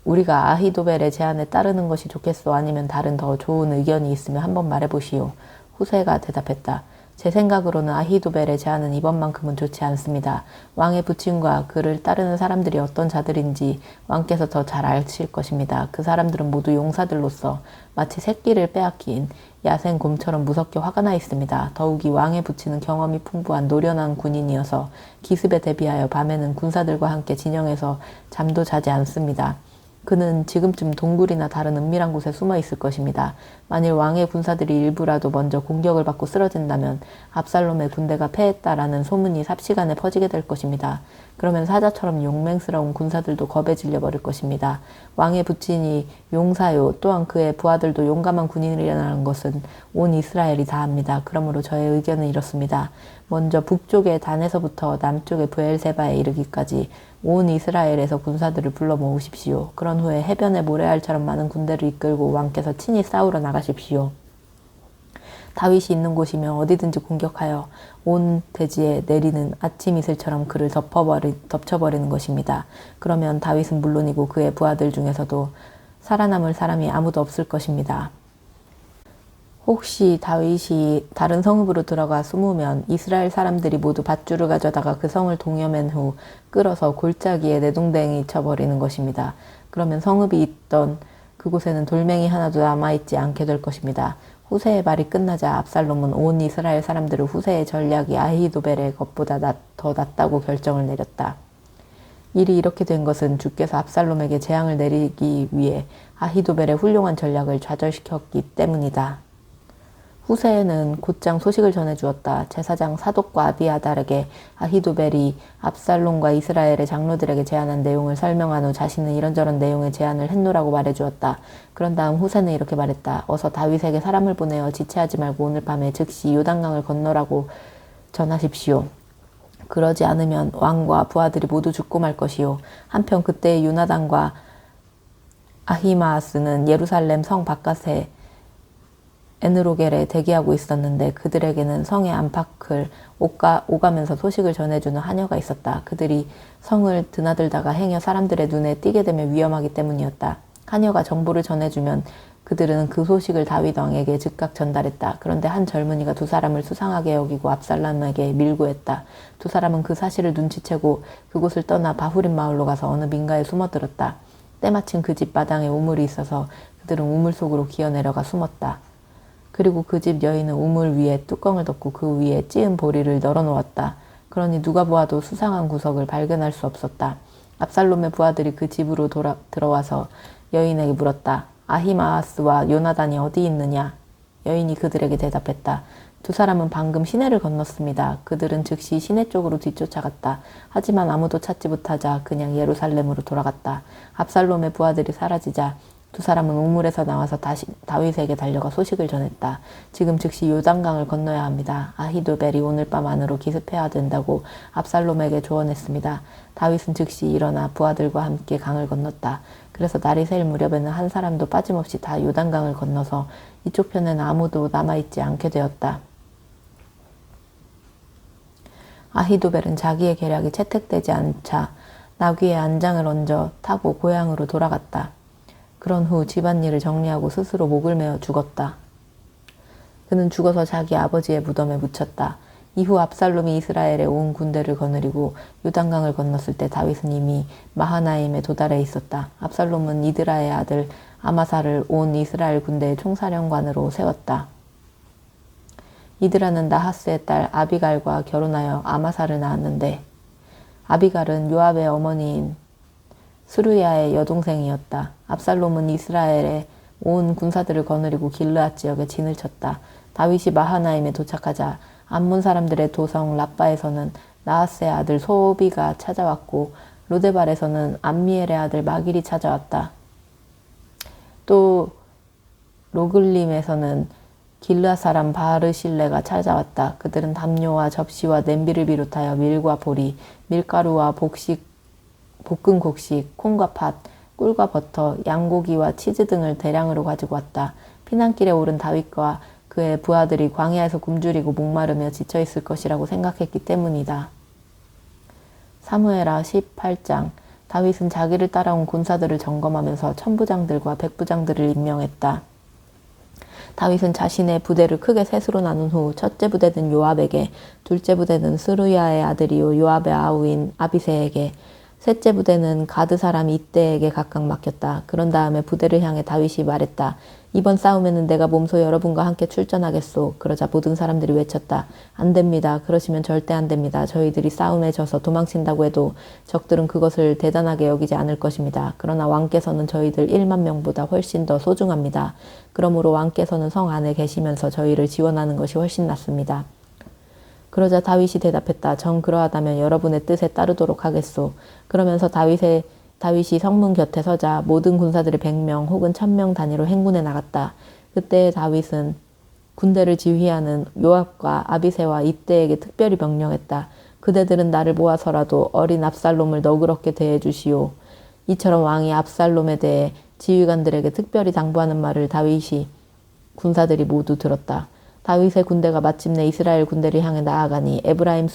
우리가 아히도벨의 제안에 따르는 것이 좋겠소? 아니면 다른 더 좋은 의견이 있으면 한번 말해보시오. 후세가 대답했다. 제 생각으로는 아히도벨의 제안은 이번만큼은 좋지 않습니다. 왕의 부친과 그를 따르는 사람들이 어떤 자들인지 왕께서 더 잘 아실 것입니다. 그 사람들은 모두 용사들로서 마치 새끼를 빼앗긴 야생 곰처럼 무섭게 화가 나 있습니다. 더욱이 왕의 부친은 경험이 풍부한 노련한 군인이어서 기습에 대비하여 밤에는 군사들과 함께 진영에서 잠도 자지 않습니다. 그는 지금쯤 동굴이나 다른 은밀한 곳에 숨어 있을 것입니다. 만일 왕의 군사들이 일부라도 먼저 공격을 받고 쓰러진다면 압살롬의 군대가 패했다라는 소문이 삽시간에 퍼지게 될 것입니다. 그러면 사자처럼 용맹스러운 군사들도 겁에 질려버릴 것입니다. 왕의 부친이 용사요 또한 그의 부하들도 용감한 군인이라는 것은 온 이스라엘이 다 압니다. 그러므로 저의 의견은 이렇습니다. 먼저 북쪽의 단에서부터 남쪽의 브엘세바에 이르기까지 온 이스라엘에서 군사들을 불러 모으십시오. 그런 후에 해변에 모래알처럼 많은 군대를 이끌고 왕께서 친히 싸우러 나가십시오. 다윗이 있는 곳이면 어디든지 공격하여 온 대지에 내리는 아침 이슬처럼 그를 덮쳐버리는 것입니다. 그러면 다윗은 물론이고 그의 부하들 중에서도 살아남을 사람이 아무도 없을 것입니다. 혹시 다윗이 다른 성읍으로 들어가 숨으면 이스라엘 사람들이 모두 밧줄을 가져다가 그 성을 동여맨 후 끌어서 골짜기에 내동댕이 쳐버리는 것입니다. 그러면 성읍이 있던 그곳에는 돌멩이 하나도 남아있지 않게 될 것입니다. 후세의 말이 끝나자 압살롬은 온 이스라엘 사람들을 후세의 전략이 아히도벨의 것보다 더 낫다고 결정을 내렸다. 일이 이렇게 된 것은 주께서 압살롬에게 재앙을 내리기 위해 아히도벨의 훌륭한 전략을 좌절시켰기 때문이다. 후세는 곧장 소식을 전해주었다. 제사장 사독과 아비아달에게 아히도벨이 압살롬과 이스라엘의 장로들에게 제안한 내용을 설명한 후 자신은 이런저런 내용의 제안을 했노라고 말해주었다. 그런 다음 후세는 이렇게 말했다. 어서 다윗에게 사람을 보내어 지체하지 말고 오늘 밤에 즉시 요단강을 건너라고 전하십시오. 그러지 않으면 왕과 부하들이 모두 죽고 말 것이요. 한편 그때의 요나단과 아히마아스는 예루살렘 성 바깥에 에느로겔에 대기하고 있었는데 그들에게는 성의 안팎을 오가면서 소식을 전해주는 하녀가 있었다. 그들이 성을 드나들다가 행여 사람들의 눈에 띄게 되면 위험하기 때문이었다. 하녀가 정보를 전해주면 그들은 그 소식을 다윗 왕에게 즉각 전달했다. 그런데 한 젊은이가 두 사람을 수상하게 여기고 압살롬에게 밀고했다. 두 사람은 그 사실을 눈치채고 그곳을 떠나 바후림 마을로 가서 어느 민가에 숨어들었다. 때마침 그 집 마당에 우물이 있어서 그들은 우물 속으로 기어내려가 숨었다. 그리고 그 집 여인은 우물 위에 뚜껑을 덮고 그 위에 찌은 보리를 널어 놓았다. 그러니 누가 보아도 수상한 구석을 발견할 수 없었다. 압살롬의 부하들이 그 집으로 들어와서 여인에게 물었다. 아히마아스와 요나단이 어디 있느냐? 여인이 그들에게 대답했다. 두 사람은 방금 시내를 건넜습니다. 그들은 즉시 시내 쪽으로 뒤쫓아갔다. 하지만 아무도 찾지 못하자 그냥 예루살렘으로 돌아갔다. 압살롬의 부하들이 사라지자 두 사람은 우물에서 나와서 다시 다윗에게 달려가 소식을 전했다. 지금 즉시 요단강을 건너야 합니다. 아히도벨이 오늘 밤 안으로 기습해야 된다고 압살롬에게 조언했습니다. 다윗은 즉시 일어나 부하들과 함께 강을 건넜다. 그래서 날이 셀 무렵에는 한 사람도 빠짐없이 다 요단강을 건너서 이쪽 편에는 아무도 남아있지 않게 되었다. 아히도벨은 자기의 계략이 채택되지 않자 나귀에 안장을 얹어 타고 고향으로 돌아갔다. 그런 후 집안일을 정리하고 스스로 목을 메어 죽었다. 그는 죽어서 자기 아버지의 무덤에 묻혔다. 이후 압살롬이 이스라엘의 온 군대를 거느리고 요단강을 건넜을 때 다윗은 이미 마하나임에 도달해 있었다. 압살롬은 이드라의 아들 아마사를 온 이스라엘 군대의 총사령관으로 세웠다. 이드라는 나하스의 딸 아비갈과 결혼하여 아마사를 낳았는데 아비갈은 요압의 어머니인 스루야의 여동생이었다. 압살롬은 이스라엘의 온 군사들을 거느리고 길르앗 지역에 진을 쳤다. 다윗이 마하나임에 도착하자 암몬 사람들의 도성 라빠에서는 나하스의 아들 소비가 찾아왔고 로데발에서는 암미엘의 아들 마길이 찾아왔다. 또 로글림에서는 길르앗 사람 바르실레가 찾아왔다. 그들은 담요와 접시와 냄비를 비롯하여 밀과 보리, 밀가루와 볶은 곡식, 콩과 팥, 꿀과 버터, 양고기와 치즈 등을 대량으로 가지고 왔다. 피난길에 오른 다윗과 그의 부하들이 광야에서 굶주리고 목마르며 지쳐있을 것이라고 생각했기 때문이다. 사무엘하 18장. 다윗은 자기를 따라온 군사들을 점검하면서 천부장들과 백부장들을 임명했다. 다윗은 자신의 부대를 크게 셋으로 나눈 후 첫째 부대는 요압에게, 둘째 부대는 스루야의 아들이요 요압의 아우인 아비새에게, 셋째 부대는 가드 사람 이때에게 각각 맡겼다. 그런 다음에 부대를 향해 다윗이 말했다. 이번 싸움에는 내가 몸소 여러분과 함께 출전하겠소. 그러자 모든 사람들이 외쳤다. 안 됩니다. 그러시면 절대 안 됩니다. 저희들이 싸움에 져서 도망친다고 해도 적들은 그것을 대단하게 여기지 않을 것입니다. 그러나 왕께서는 저희들 1만 명보다 훨씬 더 소중합니다. 그러므로 왕께서는 성 안에 계시면서 저희를 지원하는 것이 훨씬 낫습니다. 그러자 다윗이 대답했다. 정 그러하다면 여러분의 뜻에 따르도록 하겠소. 그러면서 다윗이 성문 곁에 서자 모든 군사들이 100명 혹은 1000명 단위로 행군에 나갔다. 그때 다윗은 군대를 지휘하는 요압과 아비새와 이때에게 특별히 명령했다. 그대들은 나를 모아서라도 어린 압살롬을 너그럽게 대해주시오. 이처럼 왕이 압살롬에 대해 지휘관들에게 특별히 당부하는 말을 다윗이 군사들이 모두 들었다. 다윗의 군대가 마침내 이스라엘 군대를 향해 나아가니 에브라임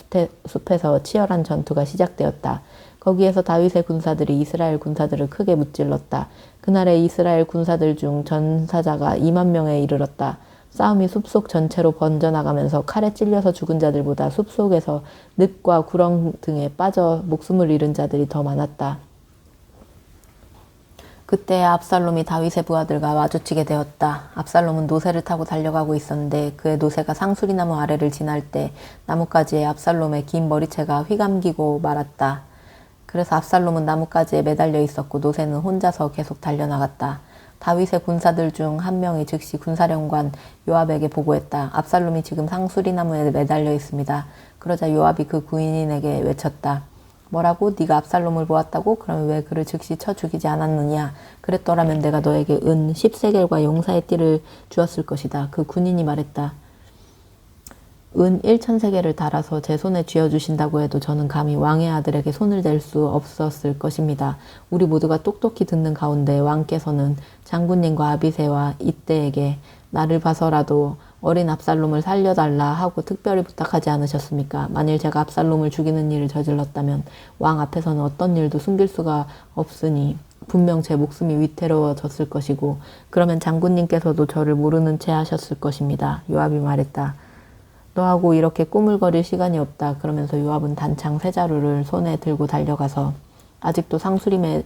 숲에서 치열한 전투가 시작되었다. 거기에서 다윗의 군사들이 이스라엘 군사들을 크게 무찔렀다. 그날에 이스라엘 군사들 중 전사자가 2만 명에 이르렀다. 싸움이 숲속 전체로 번져나가면서 칼에 찔려서 죽은 자들보다 숲속에서 늪과 구렁 등에 빠져 목숨을 잃은 자들이 더 많았다. 그때 압살롬이 다윗의 부하들과 마주치게 되었다. 압살롬은 노새를 타고 달려가고 있었는데 그의 노새가 상수리나무 아래를 지날 때 나뭇가지에 압살롬의 긴 머리채가 휘감기고 말았다. 그래서 압살롬은 나뭇가지에 매달려 있었고 노새는 혼자서 계속 달려나갔다. 다윗의 군사들 중 한 명이 즉시 군사령관 요압에게 보고했다. 압살롬이 지금 상수리나무에 매달려 있습니다. 그러자 요압이 그 군인에게 외쳤다. 뭐라고? 네가 압살롬을 보았다고? 그러면 왜 그를 즉시 쳐 죽이지 않았느냐? 그랬더라면 내가 너에게 은 10세겔과 용사의 띠를 주었을 것이다. 그 군인이 말했다. 은 1000세겔을 달아서 제 손에 쥐어주신다고 해도 저는 감히 왕의 아들에게 손을 댈 수 없었을 것입니다. 우리 모두가 똑똑히 듣는 가운데 왕께서는 장군님과 아비새와 이때에게 나를 봐서라도 어린 압살롬을 살려달라 하고 특별히 부탁하지 않으셨습니까? 만일 제가 압살롬을 죽이는 일을 저질렀다면 왕 앞에서는 어떤 일도 숨길 수가 없으니 분명 제 목숨이 위태로워졌을 것이고 그러면 장군님께서도 저를 모르는 채 하셨을 것입니다. 요압이 말했다. 너하고 이렇게 꾸물거릴 시간이 없다. 그러면서 요압은 단창 3자루를 손에 들고 달려가서 아직도 상수림에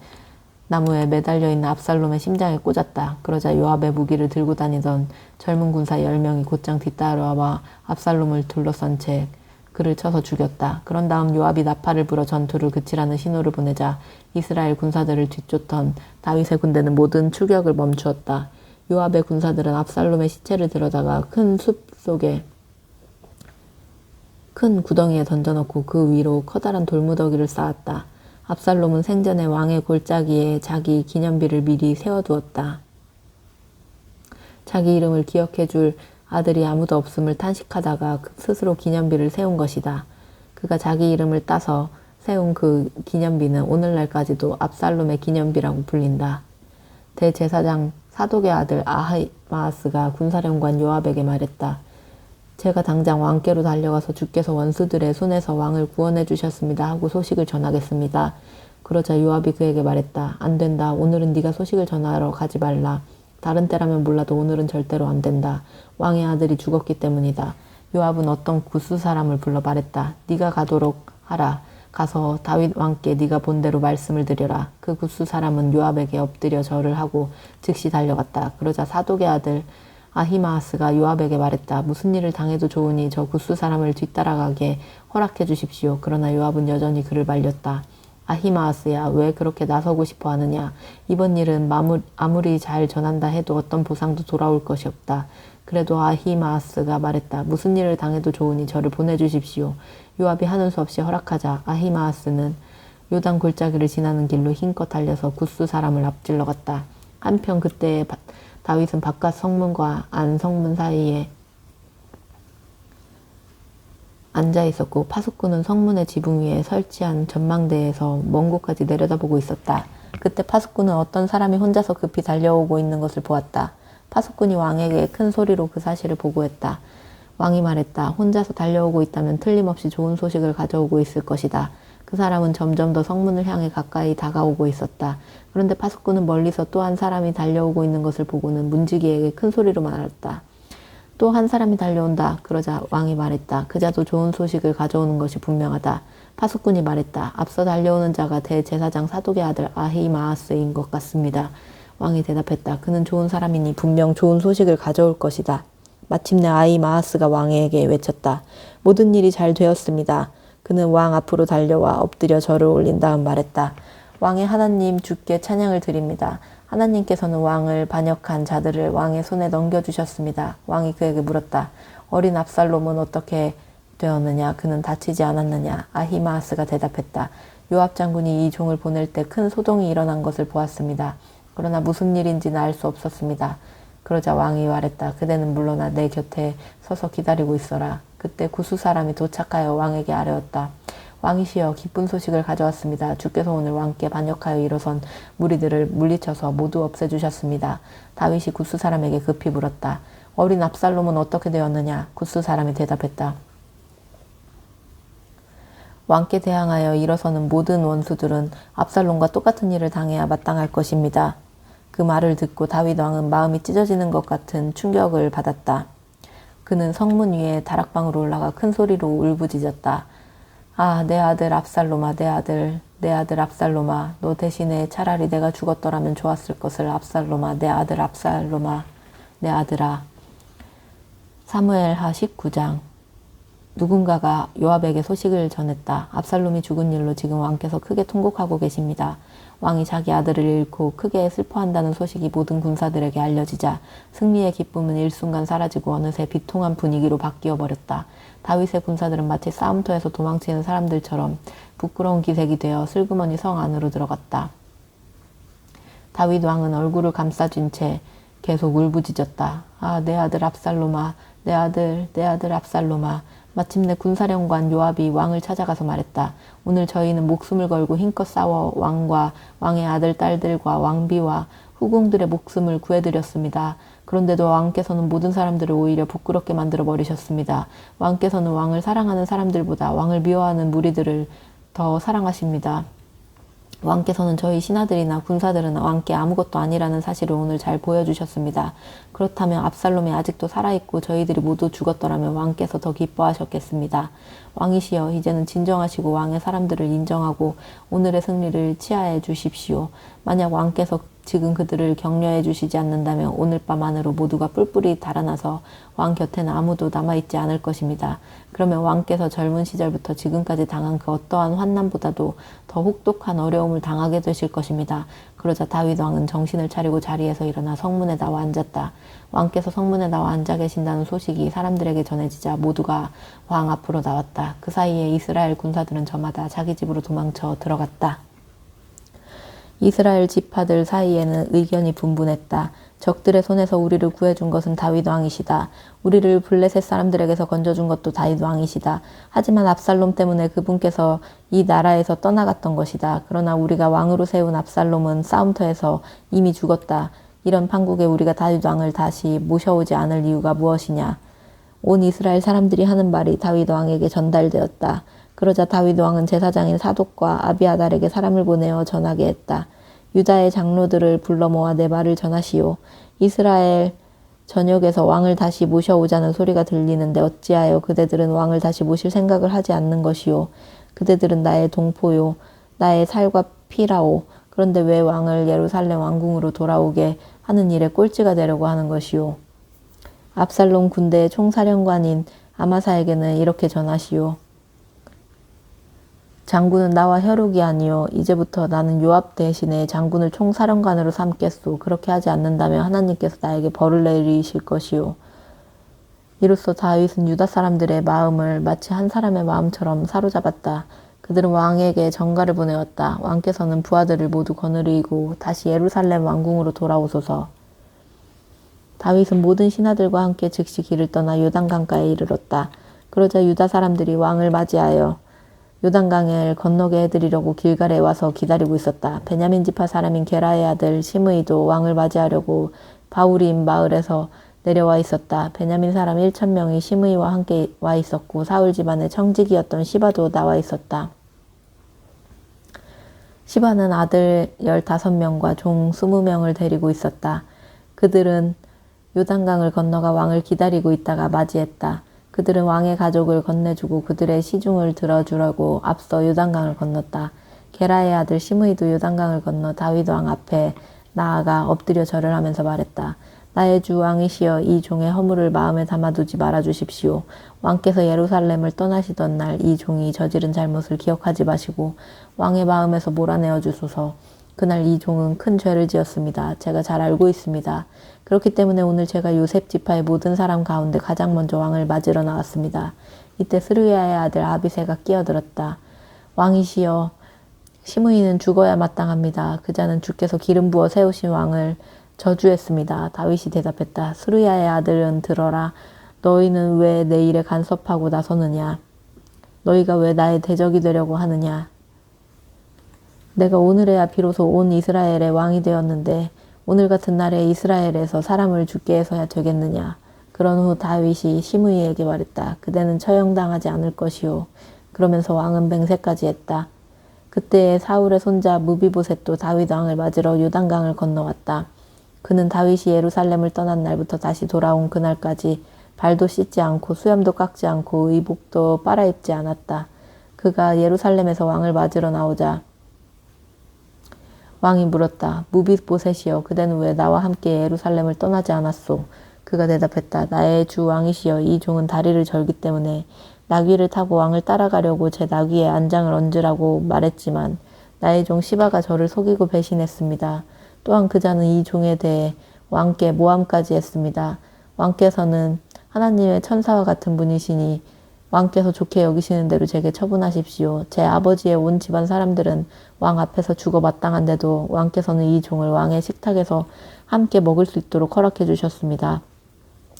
나무에 매달려 있는 압살롬의 심장에 꽂았다. 그러자 요압의 무기를 들고 다니던 젊은 군사 10명이 곧장 뒤따라와 압살롬을 둘러싼 채 그를 쳐서 죽였다. 그런 다음 요압이 나팔을 불어 전투를 그치라는 신호를 보내자 이스라엘 군사들을 뒤쫓던 다윗의 군대는 모든 추격을 멈추었다. 요압의 군사들은 압살롬의 시체를 들여다가 큰 숲 속에 큰 구덩이에 던져놓고 그 위로 커다란 돌무더기를 쌓았다. 압살롬은 생전에 왕의 골짜기에 자기 기념비를 미리 세워두었다. 자기 이름을 기억해줄 아들이 아무도 없음을 탄식하다가 스스로 기념비를 세운 것이다. 그가 자기 이름을 따서 세운 그 기념비는 오늘날까지도 압살롬의 기념비라고 불린다. 대제사장 사독의 아들 아히마아스가 군사령관 요압에게 말했다. 제가 당장 왕께로 달려가서 주께서 원수들의 손에서 왕을 구원해 주셨습니다 하고 소식을 전하겠습니다. 그러자 요압이 그에게 말했다. 안 된다. 오늘은 네가 소식을 전하러 가지 말라. 다른 때라면 몰라도 오늘은 절대로 안 된다. 왕의 아들이 죽었기 때문이다. 요압은 어떤 구스 사람을 불러 말했다. 네가 가도록 하라. 가서 다윗 왕께 네가 본 대로 말씀을 드려라. 그 구스 사람은 요압에게 엎드려 절을 하고 즉시 달려갔다. 그러자 사독의 아들 아히마아스가 요압에게 말했다. 무슨 일을 당해도 좋으니 저 구스 사람을 뒤따라가게 허락해 주십시오. 그러나 요압은 여전히 그를 말렸다. 아히마아스야, 왜 그렇게 나서고 싶어 하느냐? 이번 일은 아무리 잘 전한다 해도 어떤 보상도 돌아올 것이 없다. 그래도 아히마아스가 말했다. 무슨 일을 당해도 좋으니 저를 보내주십시오. 요압이 하는 수 없이 허락하자 아히마아스는 요단 골짜기를 지나는 길로 힘껏 달려서 구스 사람을 앞질러 갔다. 한편 그때 다윗은 바깥 성문과 안 성문 사이에 앉아 있었고 파수꾼은 성문의 지붕 위에 설치한 전망대에서 먼 곳까지 내려다보고 있었다. 그때 파수꾼은 어떤 사람이 혼자서 급히 달려오고 있는 것을 보았다. 파수꾼이 왕에게 큰 소리로 그 사실을 보고했다. 왕이 말했다. 혼자서 달려오고 있다면 틀림없이 좋은 소식을 가져오고 있을 것이다. 그 사람은 점점 더 성문을 향해 가까이 다가오고 있었다. 그런데 파수꾼은 멀리서 또 한 사람이 달려오고 있는 것을 보고는 문지기에게 큰 소리로 말했다. 또 한 사람이 달려온다. 그러자 왕이 말했다. 그자도 좋은 소식을 가져오는 것이 분명하다. 파수꾼이 말했다. 앞서 달려오는 자가 대제사장 사독의 아들 아히마아스인 것 같습니다. 왕이 대답했다. 그는 좋은 사람이니 분명 좋은 소식을 가져올 것이다. 마침내 아히마아스가 왕에게 외쳤다. 모든 일이 잘 되었습니다. 그는 왕 앞으로 달려와 엎드려 절을 올린 다음 말했다. 왕의 하나님 주께 찬양을 드립니다. 하나님께서는 왕을 반역한 자들을 왕의 손에 넘겨주셨습니다. 왕이 그에게 물었다. 어린 압살롬은 어떻게 되었느냐? 그는 다치지 않았느냐? 아히마아스가 대답했다. 요압 장군이 이 종을 보낼 때 큰 소동이 일어난 것을 보았습니다. 그러나 무슨 일인지는 알 수 없었습니다. 그러자 왕이 말했다. 그대는 물러나 내 곁에 서서 기다리고 있어라. 그때 구수 사람이 도착하여 왕에게 아뢰었다. 왕이시여, 기쁜 소식을 가져왔습니다. 주께서 오늘 왕께 반역하여 일어선 무리들을 물리쳐서 모두 없애주셨습니다. 다윗이 구스 사람에게 급히 물었다. 어린 압살롬은 어떻게 되었느냐? 구스 사람이 대답했다. 왕께 대항하여 일어서는 모든 원수들은 압살롬과 똑같은 일을 당해야 마땅할 것입니다. 그 말을 듣고 다윗 왕은 마음이 찢어지는 것 같은 충격을 받았다. 그는 성문 위에 다락방으로 올라가 큰 소리로 울부짖었다. 아, 내 아들 압살롬아, 내 아들 압살롬아, 너 대신에 차라리 내가 죽었더라면 좋았을 것을. 압살롬아, 내 아들 압살롬아, 내 아들아. 사무엘하 19장. 누군가가 요압에게 소식을 전했다. 압살롬이 죽은 일로 지금 왕께서 크게 통곡하고 계십니다. 왕이 자기 아들을 잃고 크게 슬퍼한다는 소식이 모든 군사들에게 알려지자 승리의 기쁨은 일순간 사라지고 어느새 비통한 분위기로 바뀌어 버렸다. 다윗의 군사들은 마치 싸움터에서 도망치는 사람들처럼 부끄러운 기색이 되어 슬그머니 성 안으로 들어갔다. 다윗 왕은 얼굴을 감싸쥔 채 계속 울부짖었다. 아, 내 아들 압살롬아, 내 아들 압살롬아. 마침내 군사령관 요압이 왕을 찾아가서 말했다. 오늘 저희는 목숨을 걸고 힘껏 싸워 왕과 왕의 아들, 딸들과 왕비와 후궁들의 목숨을 구해드렸습니다. 그런데도 왕께서는 모든 사람들을 오히려 부끄럽게 만들어 버리셨습니다. 왕께서는 왕을 사랑하는 사람들보다 왕을 미워하는 무리들을 더 사랑하십니다. 왕께서는 저희 신하들이나 군사들은 왕께 아무것도 아니라는 사실을 오늘 잘 보여주셨습니다. 그렇다면 압살롬이 아직도 살아있고 저희들이 모두 죽었더라면 왕께서 더 기뻐하셨겠습니다. 왕이시여, 이제는 진정하시고 왕의 사람들을 인정하고 오늘의 승리를 치하해 주십시오. 만약 왕께서 지금 그들을 격려해 주시지 않는다면 오늘 밤 안으로 모두가 뿔뿔이 달아나서 왕 곁에는 아무도 남아있지 않을 것입니다. 그러면 왕께서 젊은 시절부터 지금까지 당한 그 어떠한 환난보다도 더 혹독한 어려움을 당하게 되실 것입니다. 그러자 다윗 왕은 정신을 차리고 자리에서 일어나 성문에 나와 앉았다. 왕께서 성문에 나와 앉아 계신다는 소식이 사람들에게 전해지자 모두가 왕 앞으로 나왔다. 그 사이에 이스라엘 군사들은 저마다 자기 집으로 도망쳐 들어갔다. 이스라엘 지파들 사이에는 의견이 분분했다. 적들의 손에서 우리를 구해준 것은 다윗 왕이시다. 우리를 블레셋 사람들에게서 건져준 것도 다윗 왕이시다. 하지만 압살롬 때문에 그분께서 이 나라에서 떠나갔던 것이다. 그러나 우리가 왕으로 세운 압살롬은 싸움터에서 이미 죽었다. 이런 판국에 우리가 다윗 왕을 다시 모셔오지 않을 이유가 무엇이냐. 온 이스라엘 사람들이 하는 말이 다윗 왕에게 전달되었다. 그러자 다윗 왕은 제사장인 사독과 아비아달에게 사람을 보내어 전하게 했다. 유다의 장로들을 불러 모아 내 말을 전하시오. 이스라엘 전역에서 왕을 다시 모셔오자는 소리가 들리는데 어찌하여 그대들은 왕을 다시 모실 생각을 하지 않는 것이오. 그대들은 나의 동포요. 나의 살과 피라오. 그런데 왜 왕을 예루살렘 왕궁으로 돌아오게 하는 일에 꼴찌가 되려고 하는 것이오. 압살롬 군대의 총사령관인 아마사에게는 이렇게 전하시오. 장군은 나와 혈육이 아니요 이제부터 나는 요압 대신에 장군을 총사령관으로 삼겠소. 그렇게 하지 않는다면 하나님께서 나에게 벌을 내리실 것이요. 이로써 다윗은 유다 사람들의 마음을 마치 한 사람의 마음처럼 사로잡았다. 그들은 왕에게 전가를 보내었다. 왕께서는 부하들을 모두 거느리고 다시 예루살렘 왕궁으로 돌아오소서. 다윗은 모든 신하들과 함께 즉시 길을 떠나 요단강가에 이르렀다. 그러자 유다 사람들이 왕을 맞이하여 요단강을 건너게 해드리려고 길갈에 와서 기다리고 있었다. 베냐민 지파 사람인 게라의 아들 시므이도 왕을 맞이하려고 바우림 마을에서 내려와 있었다. 베냐민 사람 1,000명이 시므이와 함께 와 있었고 사울 집안의 청지기였던 시바도 나와 있었다. 시바는 아들 15명과 종 20명을 데리고 있었다. 그들은 요단강을 건너가 왕을 기다리고 있다가 맞이했다. 그들은 왕의 가족을 건네주고 그들의 시중을 들어주려고 앞서 요단강을 건넜다. 게라의 아들 시므이도 요단강을 건너 다윗 왕 앞에 나아가 엎드려 절을 하면서 말했다. 나의 주 왕이시여, 이 종의 허물을 마음에 담아두지 말아주십시오. 왕께서 예루살렘을 떠나시던 날 이 종이 저지른 잘못을 기억하지 마시고 왕의 마음에서 몰아내어 주소서. 그날 이 종은 큰 죄를 지었습니다. 제가 잘 알고 있습니다. 그렇기 때문에 오늘 제가 요셉 지파의 모든 사람 가운데 가장 먼저 왕을 맞으러 나왔습니다. 이때 스루야의 아들 아비새가 끼어들었다. 왕이시여, 시므이는 죽어야 마땅합니다. 그자는 주께서 기름 부어 세우신 왕을 저주했습니다. 다윗이 대답했다. 스루야의 아들은 들어라. 너희는 왜 내 일에 간섭하고 나서느냐? 너희가 왜 나의 대적이 되려고 하느냐? 내가 오늘에야 비로소 온 이스라엘의 왕이 되었는데 오늘 같은 날에 이스라엘에서 사람을 죽게 해서야 되겠느냐. 그런 후 다윗이 시므이에게 말했다. 그대는 처형당하지 않을 것이요. 그러면서 왕은 맹세까지 했다. 그때 사울의 손자 무비보셋도 다윗 왕을 맞으러 요단강을 건너왔다. 그는 다윗이 예루살렘을 떠난 날부터 다시 돌아온 그날까지 발도 씻지 않고 수염도 깎지 않고 의복도 빨아입지 않았다. 그가 예루살렘에서 왕을 맞으러 나오자 왕이 물었다. 무비보셋이여, 그대는 왜 나와 함께 예루살렘을 떠나지 않았소? 그가 대답했다. 나의 주 왕이시여, 이 종은 다리를 절기 때문에 나귀를 타고 왕을 따라가려고 제 나귀에 안장을 얹으라고 말했지만 나의 종 시바가 저를 속이고 배신했습니다. 또한 그자는 이 종에 대해 왕께 모함까지 했습니다. 왕께서는 하나님의 천사와 같은 분이시니 왕께서 좋게 여기시는 대로 제게 처분하십시오. 제 아버지의 온 집안 사람들은 왕 앞에서 죽어 마땅한데도 왕께서는 이 종을 왕의 식탁에서 함께 먹을 수 있도록 허락해 주셨습니다.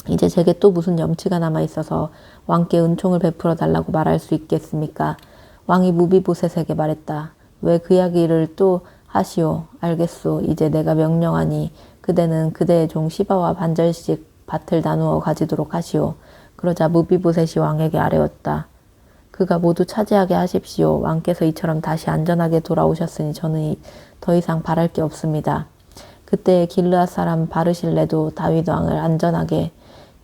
이제 제게 또 무슨 염치가 남아 있어서 왕께 은총을 베풀어 달라고 말할 수 있겠습니까? 왕이 무비보셋에게 말했다. 왜 그 이야기를 또 하시오? 알겠소. 이제 내가 명령하니 그대는 그대의 종 시바와 반절씩 밭을 나누어 가지도록 하시오. 그러자 무비보셋이 왕에게 아뢰었다. 그가 모두 차지하게 하십시오. 왕께서 이처럼 다시 안전하게 돌아오셨으니 저는 더 이상 바랄 게 없습니다. 그때 길르앗 사람 바르실레도 다윗 왕을 안전하게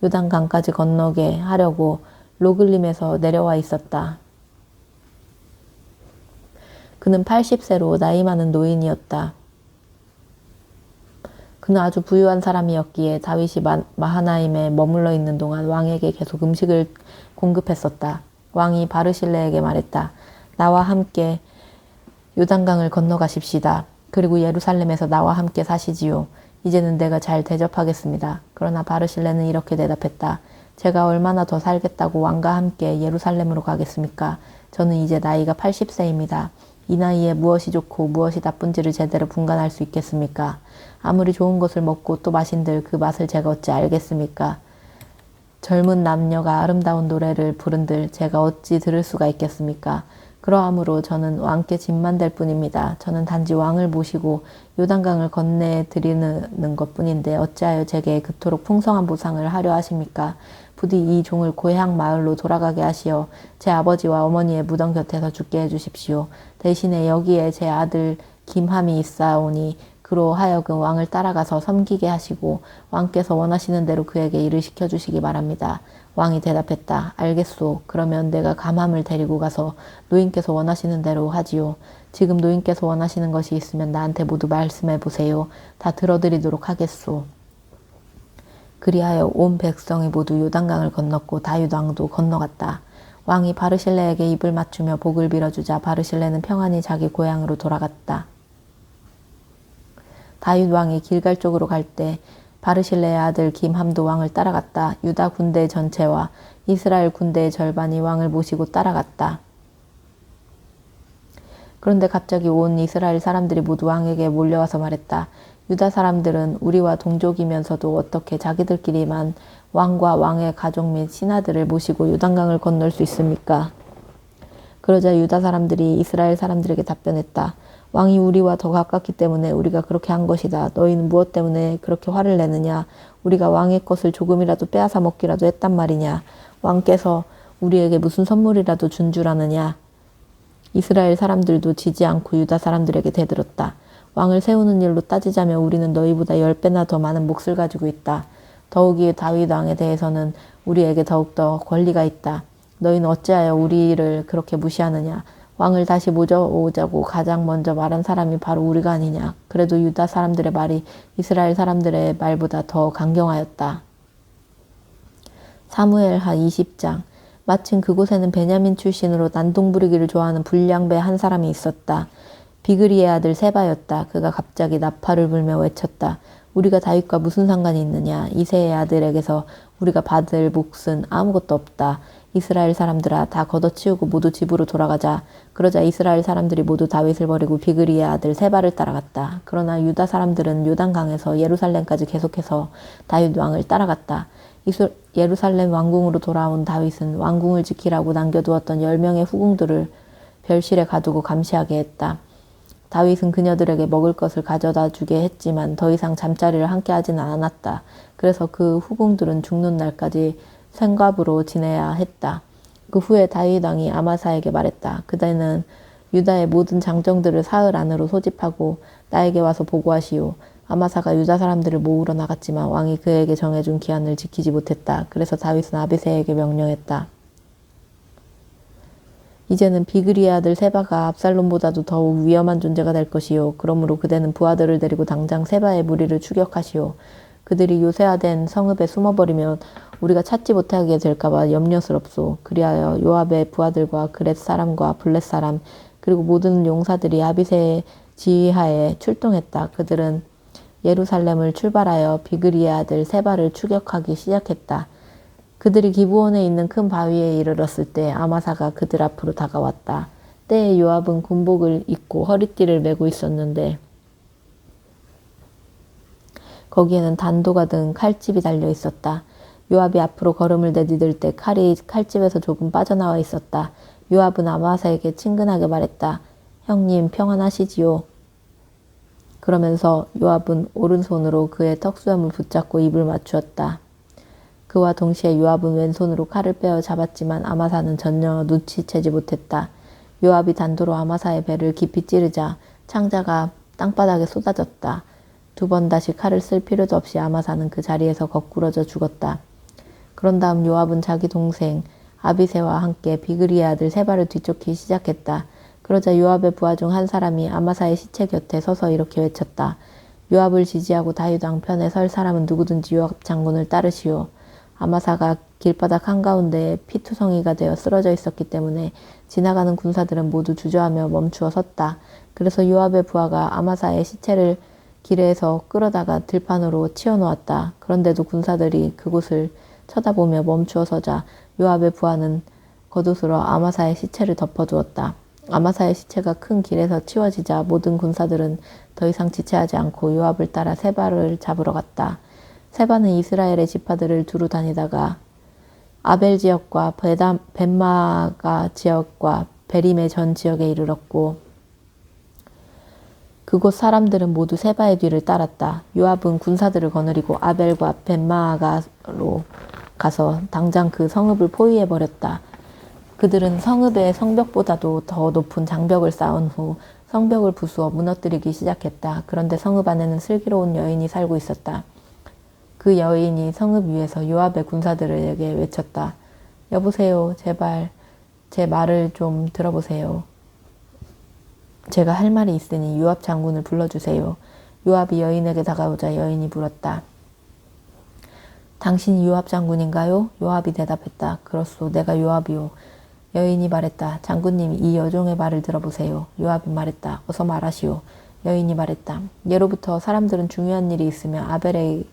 요단강까지 건너게 하려고 로글림에서 내려와 있었다. 그는 80세로 나이 많은 노인이었다. 그는 아주 부유한 사람이었기에 다윗이 마하나임에 머물러 있는 동안 왕에게 계속 음식을 공급했었다. 왕이 바르실레에게 말했다. 나와 함께 요단강을 건너가십시다. 그리고 예루살렘에서 나와 함께 사시지요. 이제는 내가 잘 대접하겠습니다. 그러나 바르실레는 이렇게 대답했다. 제가 얼마나 더 살겠다고 왕과 함께 예루살렘으로 가겠습니까? 저는 이제 나이가 80세입니다. 이 나이에 무엇이 좋고 무엇이 나쁜지를 제대로 분간할 수 있겠습니까? 아무리 좋은 것을 먹고 또 마신들 그 맛을 제가 어찌 알겠습니까? 젊은 남녀가 아름다운 노래를 부른들 제가 어찌 들을 수가 있겠습니까? 그러하므로 저는 왕께 짐만 될 뿐입니다. 저는 단지 왕을 모시고 요단강을 건네드리는 것뿐인데 어찌하여 제게 그토록 풍성한 보상을 하려 하십니까? 부디 이 종을 고향 마을로 돌아가게 하시어 제 아버지와 어머니의 무덤 곁에서 죽게 해주십시오. 대신에 여기에 제 아들 김함이 있사오니 그로 하여금 왕을 따라가서 섬기게 하시고 왕께서 원하시는 대로 그에게 일을 시켜주시기 바랍니다. 왕이 대답했다. 알겠소. 그러면 내가 감함을 데리고 가서 노인께서 원하시는 대로 하지요. 지금 노인께서 원하시는 것이 있으면 나한테 모두 말씀해 보세요. 다 들어드리도록 하겠소. 그리하여 온 백성이 모두 요단강을 건넜고 다윗 왕도 건너갔다. 왕이 바르실레에게 입을 맞추며 복을 빌어주자 바르실레는 평안히 자기 고향으로 돌아갔다. 다윗 왕이 길갈 쪽으로 갈 때 바르실레의 아들 김함도 왕을 따라갔다. 유다 군대 전체와 이스라엘 군대의 절반이 왕을 모시고 따라갔다. 그런데 갑자기 온 이스라엘 사람들이 모두 왕에게 몰려와서 말했다. 유다 사람들은 우리와 동족이면서도 어떻게 자기들끼리만 왕과 왕의 가족 및 신하들을 모시고 요단강을 건널 수 있습니까? 그러자 유다 사람들이 이스라엘 사람들에게 답변했다. 왕이 우리와 더 가깝기 때문에 우리가 그렇게 한 것이다. 너희는 무엇 때문에 그렇게 화를 내느냐? 우리가 왕의 것을 조금이라도 빼앗아 먹기라도 했단 말이냐? 왕께서 우리에게 무슨 선물이라도 준 줄 아느냐? 이스라엘 사람들도 지지 않고 유다 사람들에게 대들었다. 왕을 세우는 일로 따지자면 우리는 너희보다 10배나 더 많은 몫을 가지고 있다. 더욱이 다윗 왕에 대해서는 우리에게 더욱더 권리가 있다. 너희는 어찌하여 우리를 그렇게 무시하느냐? 왕을 다시 모셔오자고 가장 먼저 말한 사람이 바로 우리가 아니냐. 그래도 유다 사람들의 말이 이스라엘 사람들의 말보다 더 강경하였다. 사무엘하 20장. 마침 그곳에는 베냐민 출신으로 난동 부리기를 좋아하는 불량배 한 사람이 있었다. 비그리의 아들 세바였다. 그가 갑자기 나팔을 불며 외쳤다. 우리가 다윗과 무슨 상관이 있느냐. 이새의 아들에게서 우리가 받을 몫은 아무것도 없다. 이스라엘 사람들아 다 걷어치우고 모두 집으로 돌아가자. 그러자 이스라엘 사람들이 모두 다윗을 버리고 비그리의 아들 세바를 따라갔다. 그러나 유다 사람들은 요단강에서 예루살렘까지 계속해서 다윗 왕을 따라갔다. 예루살렘 왕궁으로 돌아온 다윗은 왕궁을 지키라고 남겨두었던 10명의 후궁들을 별실에 가두고 감시하게 했다. 다윗은 그녀들에게 먹을 것을 가져다 주게 했지만 더 이상 잠자리를 함께 하지는 않았다. 그래서 그 후궁들은 죽는 날까지 생갑으로 지내야 했다. 그 후에 다윗 왕이 아마사에게 말했다. 그대는 유다의 모든 장정들을 사흘 안으로 소집하고 나에게 와서 보고하시오. 아마사가 유다 사람들을 모으러 나갔지만 왕이 그에게 정해준 기한을 지키지 못했다. 그래서 다윗은 아비새에게 명령했다. 이제는 비그리의 아들 세바가 압살롬보다도 더욱 위험한 존재가 될 것이요. 그러므로 그대는 부하들을 데리고 당장 세바의 무리를 추격하시오. 그들이 요새화된 성읍에 숨어버리면 우리가 찾지 못하게 될까봐 염려스럽소. 그리하여 요압의 부하들과 그렛 사람과 블렛 사람 그리고 모든 용사들이 아비새의 지휘하에 출동했다. 그들은 예루살렘을 출발하여 비그리의 아들 세바를 추격하기 시작했다. 그들이 기브온에 있는 큰 바위에 이르렀을 때 아마사가 그들 앞으로 다가왔다. 때에 요압은 군복을 입고 허리띠를 메고 있었는데 거기에는 단도가 든 칼집이 달려 있었다. 요압이 앞으로 걸음을 내디딜 때 칼이 칼집에서 조금 빠져나와 있었다. 요압은 아마사에게 친근하게 말했다. 형님 평안하시지요? 그러면서 요압은 오른손으로 그의 턱수염을 붙잡고 입을 맞추었다. 그와 동시에 요압은 왼손으로 칼을 빼어 잡았지만 아마사는 전혀 눈치채지 못했다. 요압이 단도로 아마사의 배를 깊이 찌르자 창자가 땅바닥에 쏟아졌다. 2번 다시 칼을 쓸 필요도 없이 아마사는 그 자리에서 거꾸러져 죽었다. 그런 다음 요압은 자기 동생 아비새와 함께 비그리의 아들 세바를 뒤쫓기 시작했다. 그러자 요압의 부하 중 한 사람이 아마사의 시체 곁에 서서 이렇게 외쳤다. 요압을 지지하고 다윗 왕 편에 설 사람은 누구든지 요압 장군을 따르시오. 아마사가 길바닥 한가운데에 피투성이가 되어 쓰러져 있었기 때문에 지나가는 군사들은 모두 주저하며 멈추어 섰다. 그래서 요압의 부하가 아마사의 시체를 길에서 끌어다가 들판으로 치워놓았다. 그런데도 군사들이 그곳을 쳐다보며 멈추어 서자 요압의 부하는 겉옷으로 아마사의 시체를 덮어두었다. 아마사의 시체가 큰 길에서 치워지자 모든 군사들은 더 이상 지체하지 않고 요압을 따라 세바를 잡으러 갔다. 세바는 이스라엘의 지파들을 두루 다니다가 아벨 지역과 벳마가 지역과 베림의 전 지역에 이르렀고 그곳 사람들은 모두 세바의 뒤를 따랐다. 요압은 군사들을 거느리고 아벨과 벳마가로 가서 당장 그 성읍을 포위해버렸다. 그들은 성읍의 성벽보다도 더 높은 장벽을 쌓은 후 성벽을 부수어 무너뜨리기 시작했다. 그런데 성읍 안에는 슬기로운 여인이 살고 있었다. 그 여인이 성읍 위에서 요압의 군사들에게 외쳤다. 여보세요. 제발 제 말을 좀 들어보세요. 제가 할 말이 있으니 요압 장군을 불러주세요. 요압이 여인에게 다가오자 여인이 물었다. 당신이 요압 장군인가요? 요압이 대답했다. 그렇소. 내가 요압이요. 여인이 말했다. 장군님, 이 여종의 말을 들어보세요. 요압이 말했다. 어서 말하시오. 여인이 말했다. 예로부터 사람들은 중요한 일이 있으면 아벨에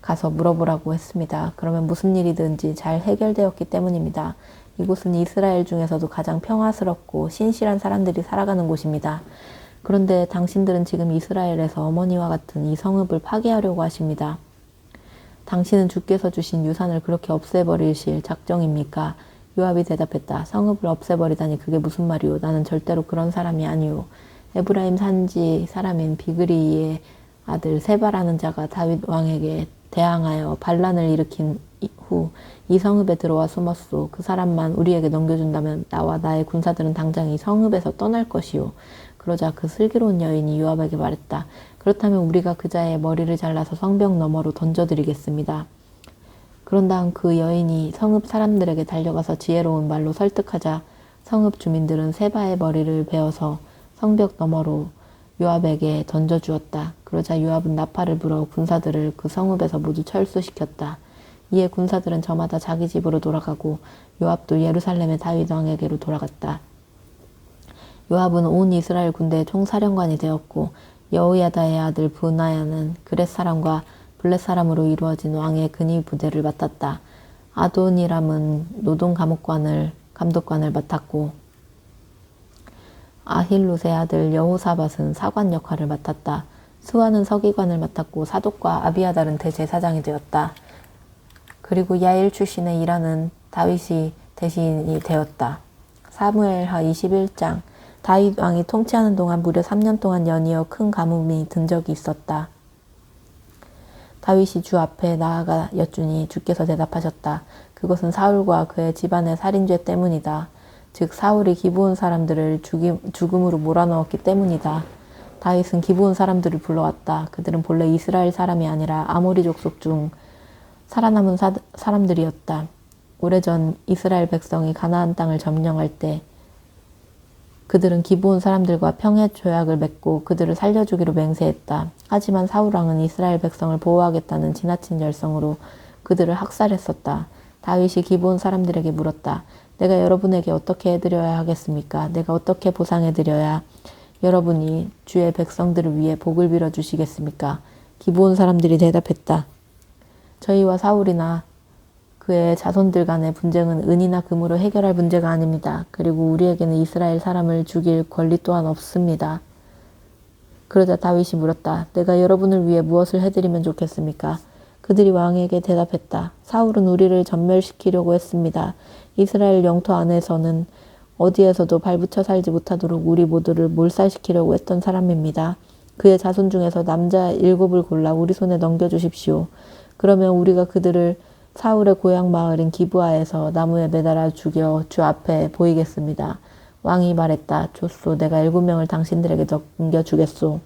가서 물어보라고 했습니다. 그러면 무슨 일이든지 잘 해결되었기 때문입니다. 이곳은 이스라엘 중에서도 가장 평화스럽고 신실한 사람들이 살아가는 곳입니다. 그런데 당신들은 지금 이스라엘에서 어머니와 같은 이 성읍을 파괴하려고 하십니다. 당신은 주께서 주신 유산을 그렇게 없애버리실 작정입니까? 요압이 대답했다. 성읍을 없애버리다니 그게 무슨 말이오. 나는 절대로 그런 사람이 아니오. 에브라임 산지 사람인 비그리의 아들 세바라는 자가 다윗 왕에게 대항하여 반란을 일으킨 후 이 성읍에 들어와 숨었소. 그 사람만 우리에게 넘겨준다면 나와 나의 군사들은 당장 이 성읍에서 떠날 것이오. 그러자 그 슬기로운 여인이 요압에게 말했다. 그렇다면 우리가 그자의 머리를 잘라서 성벽 너머로 던져드리겠습니다. 그런 다음 그 여인이 성읍 사람들에게 달려가서 지혜로운 말로 설득하자 성읍 주민들은 세바의 머리를 베어서 성벽 너머로 요압에게 던져주었다. 그러자 요압은 나팔을 불어 군사들을 그 성읍에서 모두 철수시켰다. 이에 군사들은 저마다 자기 집으로 돌아가고 요압도 예루살렘의 다윗 왕에게로 돌아갔다. 요압은 온 이스라엘 군대의 총사령관이 되었고 여호야다의 아들 브나야는 그렛 사람과 블렛 사람으로 이루어진 왕의 근위 부대를 맡았다. 아도니람은 노동 감독관을 맡았고 아힐룻의 아들 여호사밧은 사관 역할을 맡았다. 스와는 서기관을 맡았고 사독과 아비아달은 대제사장이 되었다. 그리고 야일 출신의 이라는 다윗이 대신이 되었다. 사무엘하 21장. 다윗 왕이 통치하는 동안 무려 3년 동안 연이어 큰 가뭄이 든 적이 있었다. 다윗이 주 앞에 나아가 여쭈니 주께서 대답하셨다. 그것은 사울과 그의 집안의 살인죄 때문이다. 즉 사울이 기브온 사람들을 죽음으로 몰아넣었기 때문이다. 다윗은 기브온 사람들을 불러왔다. 그들은 본래 이스라엘 사람이 아니라 아모리 족속 중 살아남은 사람들이었다. 오래전 이스라엘 백성이 가나안 땅을 점령할 때 그들은 기브온 사람들과 평화 조약을 맺고 그들을 살려주기로 맹세했다. 하지만 사울 왕은 이스라엘 백성을 보호하겠다는 지나친 열성으로 그들을 학살했었다. 다윗이 기브온 사람들에게 물었다. 내가 여러분에게 어떻게 해드려야 하겠습니까? 내가 어떻게 보상해드려야 여러분이 주의 백성들을 위해 복을 빌어주시겠습니까? 기브온 사람들이 대답했다. 저희와 사울이나 그의 자손들 간의 분쟁은 은이나 금으로 해결할 문제가 아닙니다. 그리고 우리에게는 이스라엘 사람을 죽일 권리 또한 없습니다. 그러자 다윗이 물었다. 내가 여러분을 위해 무엇을 해드리면 좋겠습니까? 그들이 왕에게 대답했다. 사울은 우리를 전멸시키려고 했습니다. 이스라엘 영토 안에서는 어디에서도 발붙여 살지 못하도록 우리 모두를 몰살시키려고 했던 사람입니다. 그의 자손 중에서 남자 7을 골라 우리 손에 넘겨주십시오. 그러면 우리가 그들을 사울의 고향 마을인 기브아에서 나무에 매달아 죽여 주 앞에 보이겠습니다. 왕이 말했다. 좋소. 내가 7명을 당신들에게 넘겨주겠소.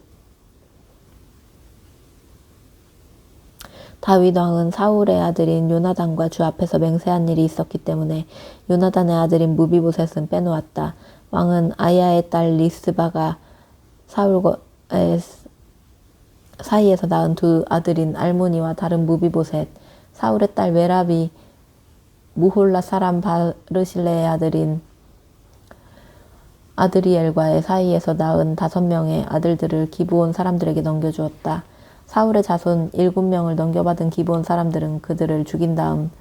다윗 왕은 사울의 아들인 요나단과 주 앞에서 맹세한 일이 있었기 때문에 요나단의 아들인 무비보셋은 빼놓았다. 왕은 아야의 딸 리스바가 사울과의 사이에서 낳은 두 아들인 알모니와 다른 무비보셋, 사울의 딸 메랍이 무홀라 사람 바르실레의 아들인 아드리엘과의 사이에서 낳은 5명의 아들들을 기브온 사람들에게 넘겨주었다. 사울의 자손 7명을 넘겨받은 기브온 사람들은 그들을 죽인 다음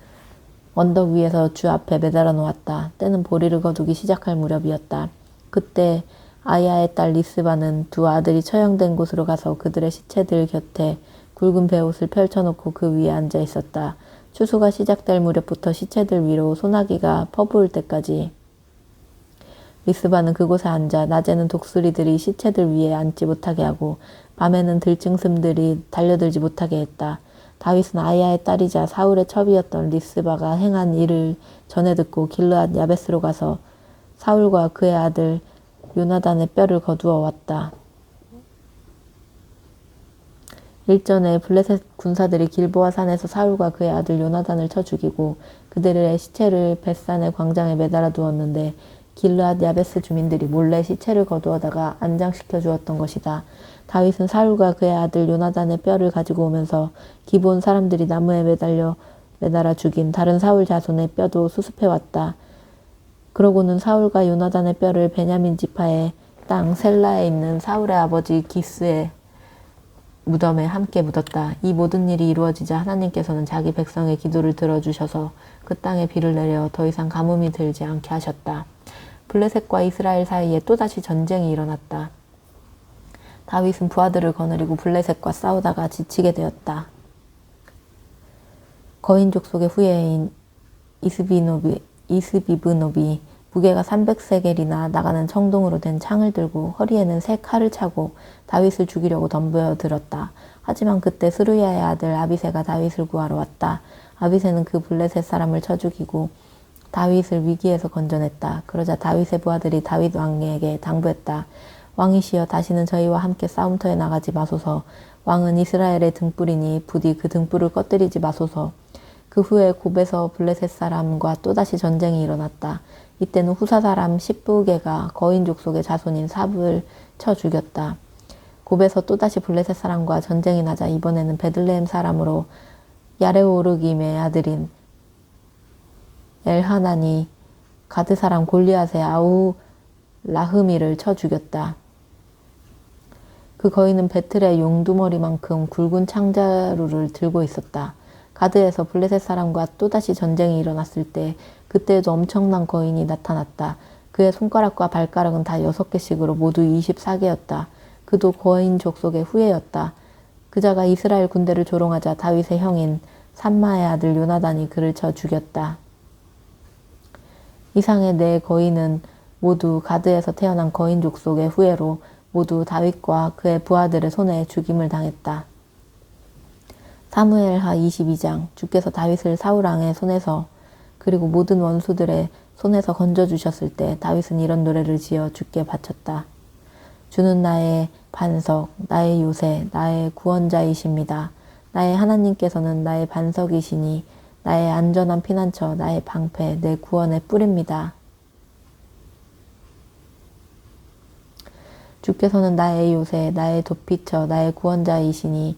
언덕 위에서 주 앞에 매달아 놓았다. 때는 보리를 거두기 시작할 무렵이었다. 그때 아야의 딸 리스바는 두 아들이 처형된 곳으로 가서 그들의 시체들 곁에 굵은 베옷을 펼쳐놓고 그 위에 앉아 있었다. 추수가 시작될 무렵부터 시체들 위로 소나기가 퍼부을 때까지 리스바는 그곳에 앉아 낮에는 독수리들이 시체들 위에 앉지 못하게 하고 밤에는 들짐승들이 달려들지 못하게 했다. 다윗은 아야의 딸이자 사울의 첩이었던 리스바가 행한 일을 전해 듣고 길르앗 야베스로 가서 사울과 그의 아들 요나단의 뼈를 거두어 왔다. 일전에 블레셋 군사들이 길보아 산에서 사울과 그의 아들 요나단을 쳐 죽이고 그들의 시체를 벳산의 광장에 매달아 두었는데 길르앗 야베스 주민들이 몰래 시체를 거두어다가 안장시켜 주었던 것이다. 다윗은 사울과 그의 아들 요나단의 뼈를 가지고 오면서 기브온 사람들이 나무에 매달아 죽인 다른 사울 자손의 뼈도 수습해 왔다. 그러고는 사울과 요나단의 뼈를 베냐민 지파의 땅 셀라에 있는 사울의 아버지 기스의 무덤에 함께 묻었다. 이 모든 일이 이루어지자 하나님께서는 자기 백성의 기도를 들어주셔서 그 땅에 비를 내려 더 이상 가뭄이 들지 않게 하셨다. 블레셋과 이스라엘 사이에 또다시 전쟁이 일어났다. 다윗은 부하들을 거느리고 블레셋과 싸우다가 지치게 되었다. 거인족 속의 후예인 이스비브노비 무게가 300세겔이나 나가는 청동으로 된 창을 들고 허리에는 3칼을 차고 다윗을 죽이려고 덤벼들었다. 하지만 그때 스루야의 아들 아비새가 다윗을 구하러 왔다. 아비새는 그 블레셋 사람을 쳐 죽이고 다윗을 위기에서 건져냈다. 그러자 다윗의 부하들이 다윗 왕에게 당부했다. 왕이시여 다시는 저희와 함께 싸움터에 나가지 마소서. 왕은 이스라엘의 등불이니 부디 그 등불을 꺼뜨리지 마소서. 그 후에 곱에서 블레셋 사람과 또다시 전쟁이 일어났다. 이때는 후사 사람 십부게가 거인족 속의 자손인 삽을 쳐 죽였다. 곱에서 또다시 블레셋 사람과 전쟁이 나자 이번에는 베들레헴 사람으로 야레오르김의 아들인 엘하난이 가드 사람 골리앗의 아우 라흐미를 쳐 죽였다. 그 거인은 배틀의 용두머리만큼 굵은 창자루를 들고 있었다. 가드에서 블레셋 사람과 또다시 전쟁이 일어났을 때 그때에도 엄청난 거인이 나타났다. 그의 손가락과 발가락은 다 6개씩으로 모두 24개였다. 그도 거인족 속의 후예였다. 그자가 이스라엘 군대를 조롱하자 다윗의 형인 삼마의 아들 요나단이 그를 쳐 죽였다. 이상의 4 거인은 모두 가드에서 태어난 거인족 속의 후예로 모두 다윗과 그의 부하들의 손에 죽임을 당했다. 사무엘하 22장. 주께서 다윗을 사울 왕의 손에서 그리고 모든 원수들의 손에서 건져주셨을 때 다윗은 이런 노래를 지어 주께 바쳤다. 주는 나의 반석, 나의 요새, 나의 구원자이십니다. 나의 하나님께서는 나의 반석이시니 나의 안전한 피난처, 나의 방패, 내 구원의 뿔입니다. 주께서는 나의 요새, 나의 도피처, 나의 구원자이시니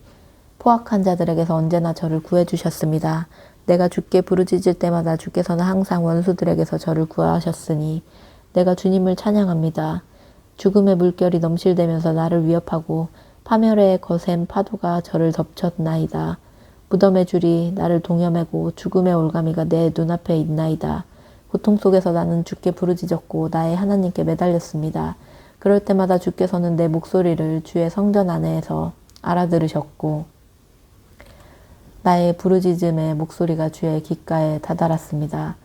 포악한 자들에게서 언제나 저를 구해주셨습니다. 내가 주께 부르짖을 때마다 주께서는 항상 원수들에게서 저를 구하셨으니 내가 주님을 찬양합니다. 죽음의 물결이 넘실대면서 나를 위협하고 파멸의 거센 파도가 저를 덮쳤나이다. 무덤의 줄이 나를 동여매고 죽음의 올가미가 내 눈앞에 있나이다. 고통 속에서 나는 주께 부르짖었고 나의 하나님께 매달렸습니다. 그럴 때마다 주께서는 내 목소리를 주의 성전 안에서 알아들으셨고 나의 부르짖음의 목소리가 주의 귓가에 다다랐습니다.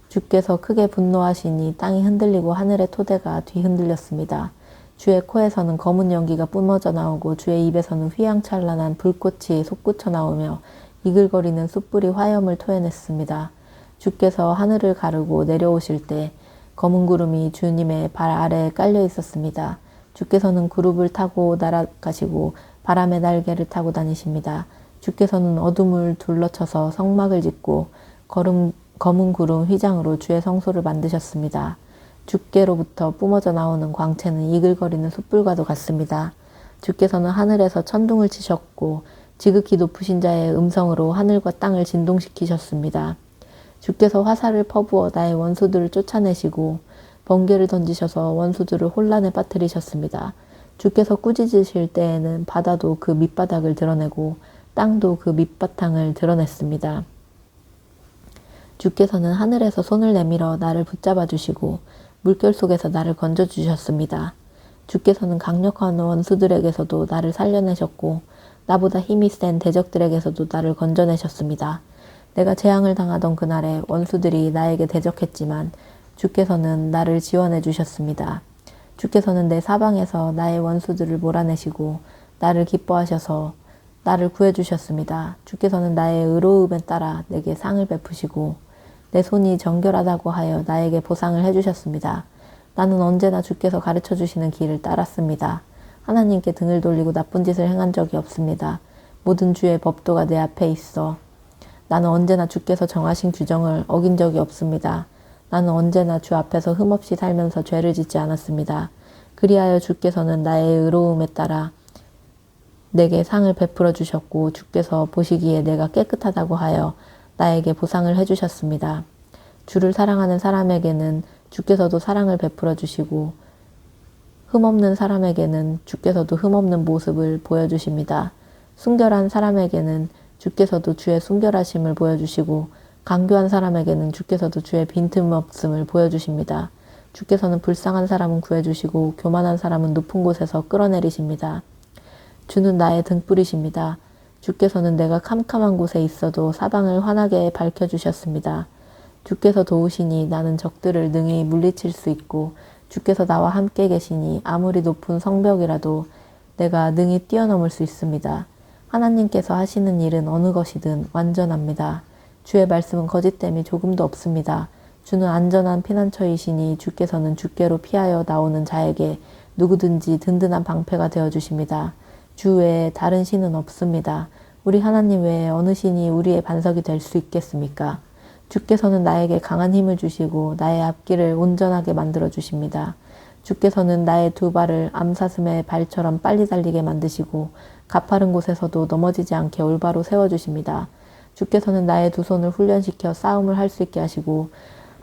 주께서 크게 분노하시니 땅이 흔들리고 하늘의 토대가 뒤흔들렸습니다. 주의 코에서는 검은 연기가 뿜어져 나오고 주의 입에서는 휘황찬란한 불꽃이 솟구쳐 나오며 이글거리는 숯불이 화염을 토해냈습니다. 주께서 하늘을 가르고 내려오실 때 검은 구름이 주님의 발 아래에 깔려 있었습니다. 주께서는 구름을 타고 날아가시고 바람의 날개를 타고 다니십니다. 주께서는 어둠을 둘러쳐서 성막을 짓고 검은 구름 휘장으로 주의 성소를 만드셨습니다. 주께로부터 뿜어져 나오는 광채는 이글거리는 숯불과도 같습니다. 주께서는 하늘에서 천둥을 치셨고 지극히 높으신 자의 음성으로 하늘과 땅을 진동시키셨습니다. 주께서 화살을 퍼부어 나의 원수들을 쫓아내시고 번개를 던지셔서 원수들을 혼란에 빠뜨리셨습니다. 주께서 꾸짖으실 때에는 바다도 그 밑바닥을 드러내고 땅도 그 밑바탕을 드러냈습니다. 주께서는 하늘에서 손을 내밀어 나를 붙잡아 주시고 물결 속에서 나를 건져 주셨습니다. 주께서는 강력한 원수들에게서도 나를 살려내셨고 나보다 힘이 센 대적들에게서도 나를 건져내셨습니다. 내가 재앙을 당하던 그날에 원수들이 나에게 대적했지만 주께서는 나를 지원해 주셨습니다. 주께서는 내 사방에서 나의 원수들을 몰아내시고 나를 기뻐하셔서 나를 구해주셨습니다. 주께서는 나의 의로움에 따라 내게 상을 베푸시고 내 손이 정결하다고 하여 나에게 보상을 해주셨습니다. 나는 언제나 주께서 가르쳐 주시는 길을 따랐습니다. 하나님께 등을 돌리고 나쁜 짓을 행한 적이 없습니다. 모든 주의 법도가 내 앞에 있어 나는 언제나 주께서 정하신 규정을 어긴 적이 없습니다. 나는 언제나 주 앞에서 흠없이 살면서 죄를 짓지 않았습니다. 그리하여 주께서는 나의 의로움에 따라 내게 상을 베풀어 주셨고 주께서 보시기에 내가 깨끗하다고 하여 나에게 보상을 해주셨습니다. 주를 사랑하는 사람에게는 주께서도 사랑을 베풀어 주시고 흠없는 사람에게는 주께서도 흠없는 모습을 보여주십니다. 순결한 사람에게는 주께서도 주의 순결하심을 보여주시고 강교한 사람에게는 주께서도 주의 빈틈없음을 보여주십니다. 주께서는 불쌍한 사람은 구해주시고 교만한 사람은 높은 곳에서 끌어내리십니다. 주는 나의 등불이십니다. 주께서는 내가 캄캄한 곳에 있어도 사방을 환하게 밝혀주셨습니다. 주께서 도우시니 나는 적들을 능히 물리칠 수 있고 주께서 나와 함께 계시니 아무리 높은 성벽이라도 내가 능히 뛰어넘을 수 있습니다. 하나님께서 하시는 일은 어느 것이든 완전합니다. 주의 말씀은 거짓됨이 조금도 없습니다. 주는 안전한 피난처이시니 주께서는 주께로 피하여 나오는 자에게 누구든지 든든한 방패가 되어주십니다. 주 외에 다른 신은 없습니다. 우리 하나님 외에 어느 신이 우리의 반석이 될 수 있겠습니까? 주께서는 나에게 강한 힘을 주시고 나의 앞길을 온전하게 만들어 주십니다. 주께서는 나의 두 발을 암사슴의 발처럼 빨리 달리게 만드시고 가파른 곳에서도 넘어지지 않게 올바로 세워주십니다. 주께서는 나의 두 손을 훈련시켜 싸움을 할 수 있게 하시고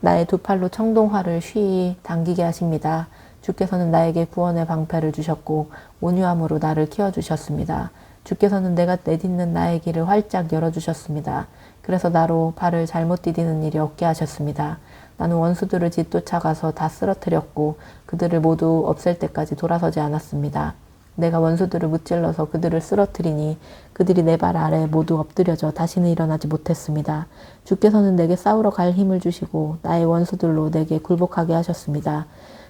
나의 두 팔로 청동화를 쉬이 당기게 하십니다. 주께서는 나에게 구원의 방패를 주셨고 온유함으로 나를 키워주셨습니다. 주께서는 내가 내딛는 나의 길을 활짝 열어주셨습니다. 그래서 나로 발을 잘못 디디는 일이 없게 하셨습니다. 나는 원수들을 뒤쫓아가서 다 쓰러뜨렸고 그들을 모두 없앨 때까지 돌아서지 않았습니다. 내가 원수들을 무찔러서 그들을 쓰러뜨리니 그들이 내 발 아래 모두 엎드려져 다시는 일어나지 못했습니다. 주께서는 내게 싸우러 갈 힘을 주시고 나의 원수들로 내게 굴복하게 하셨습니다.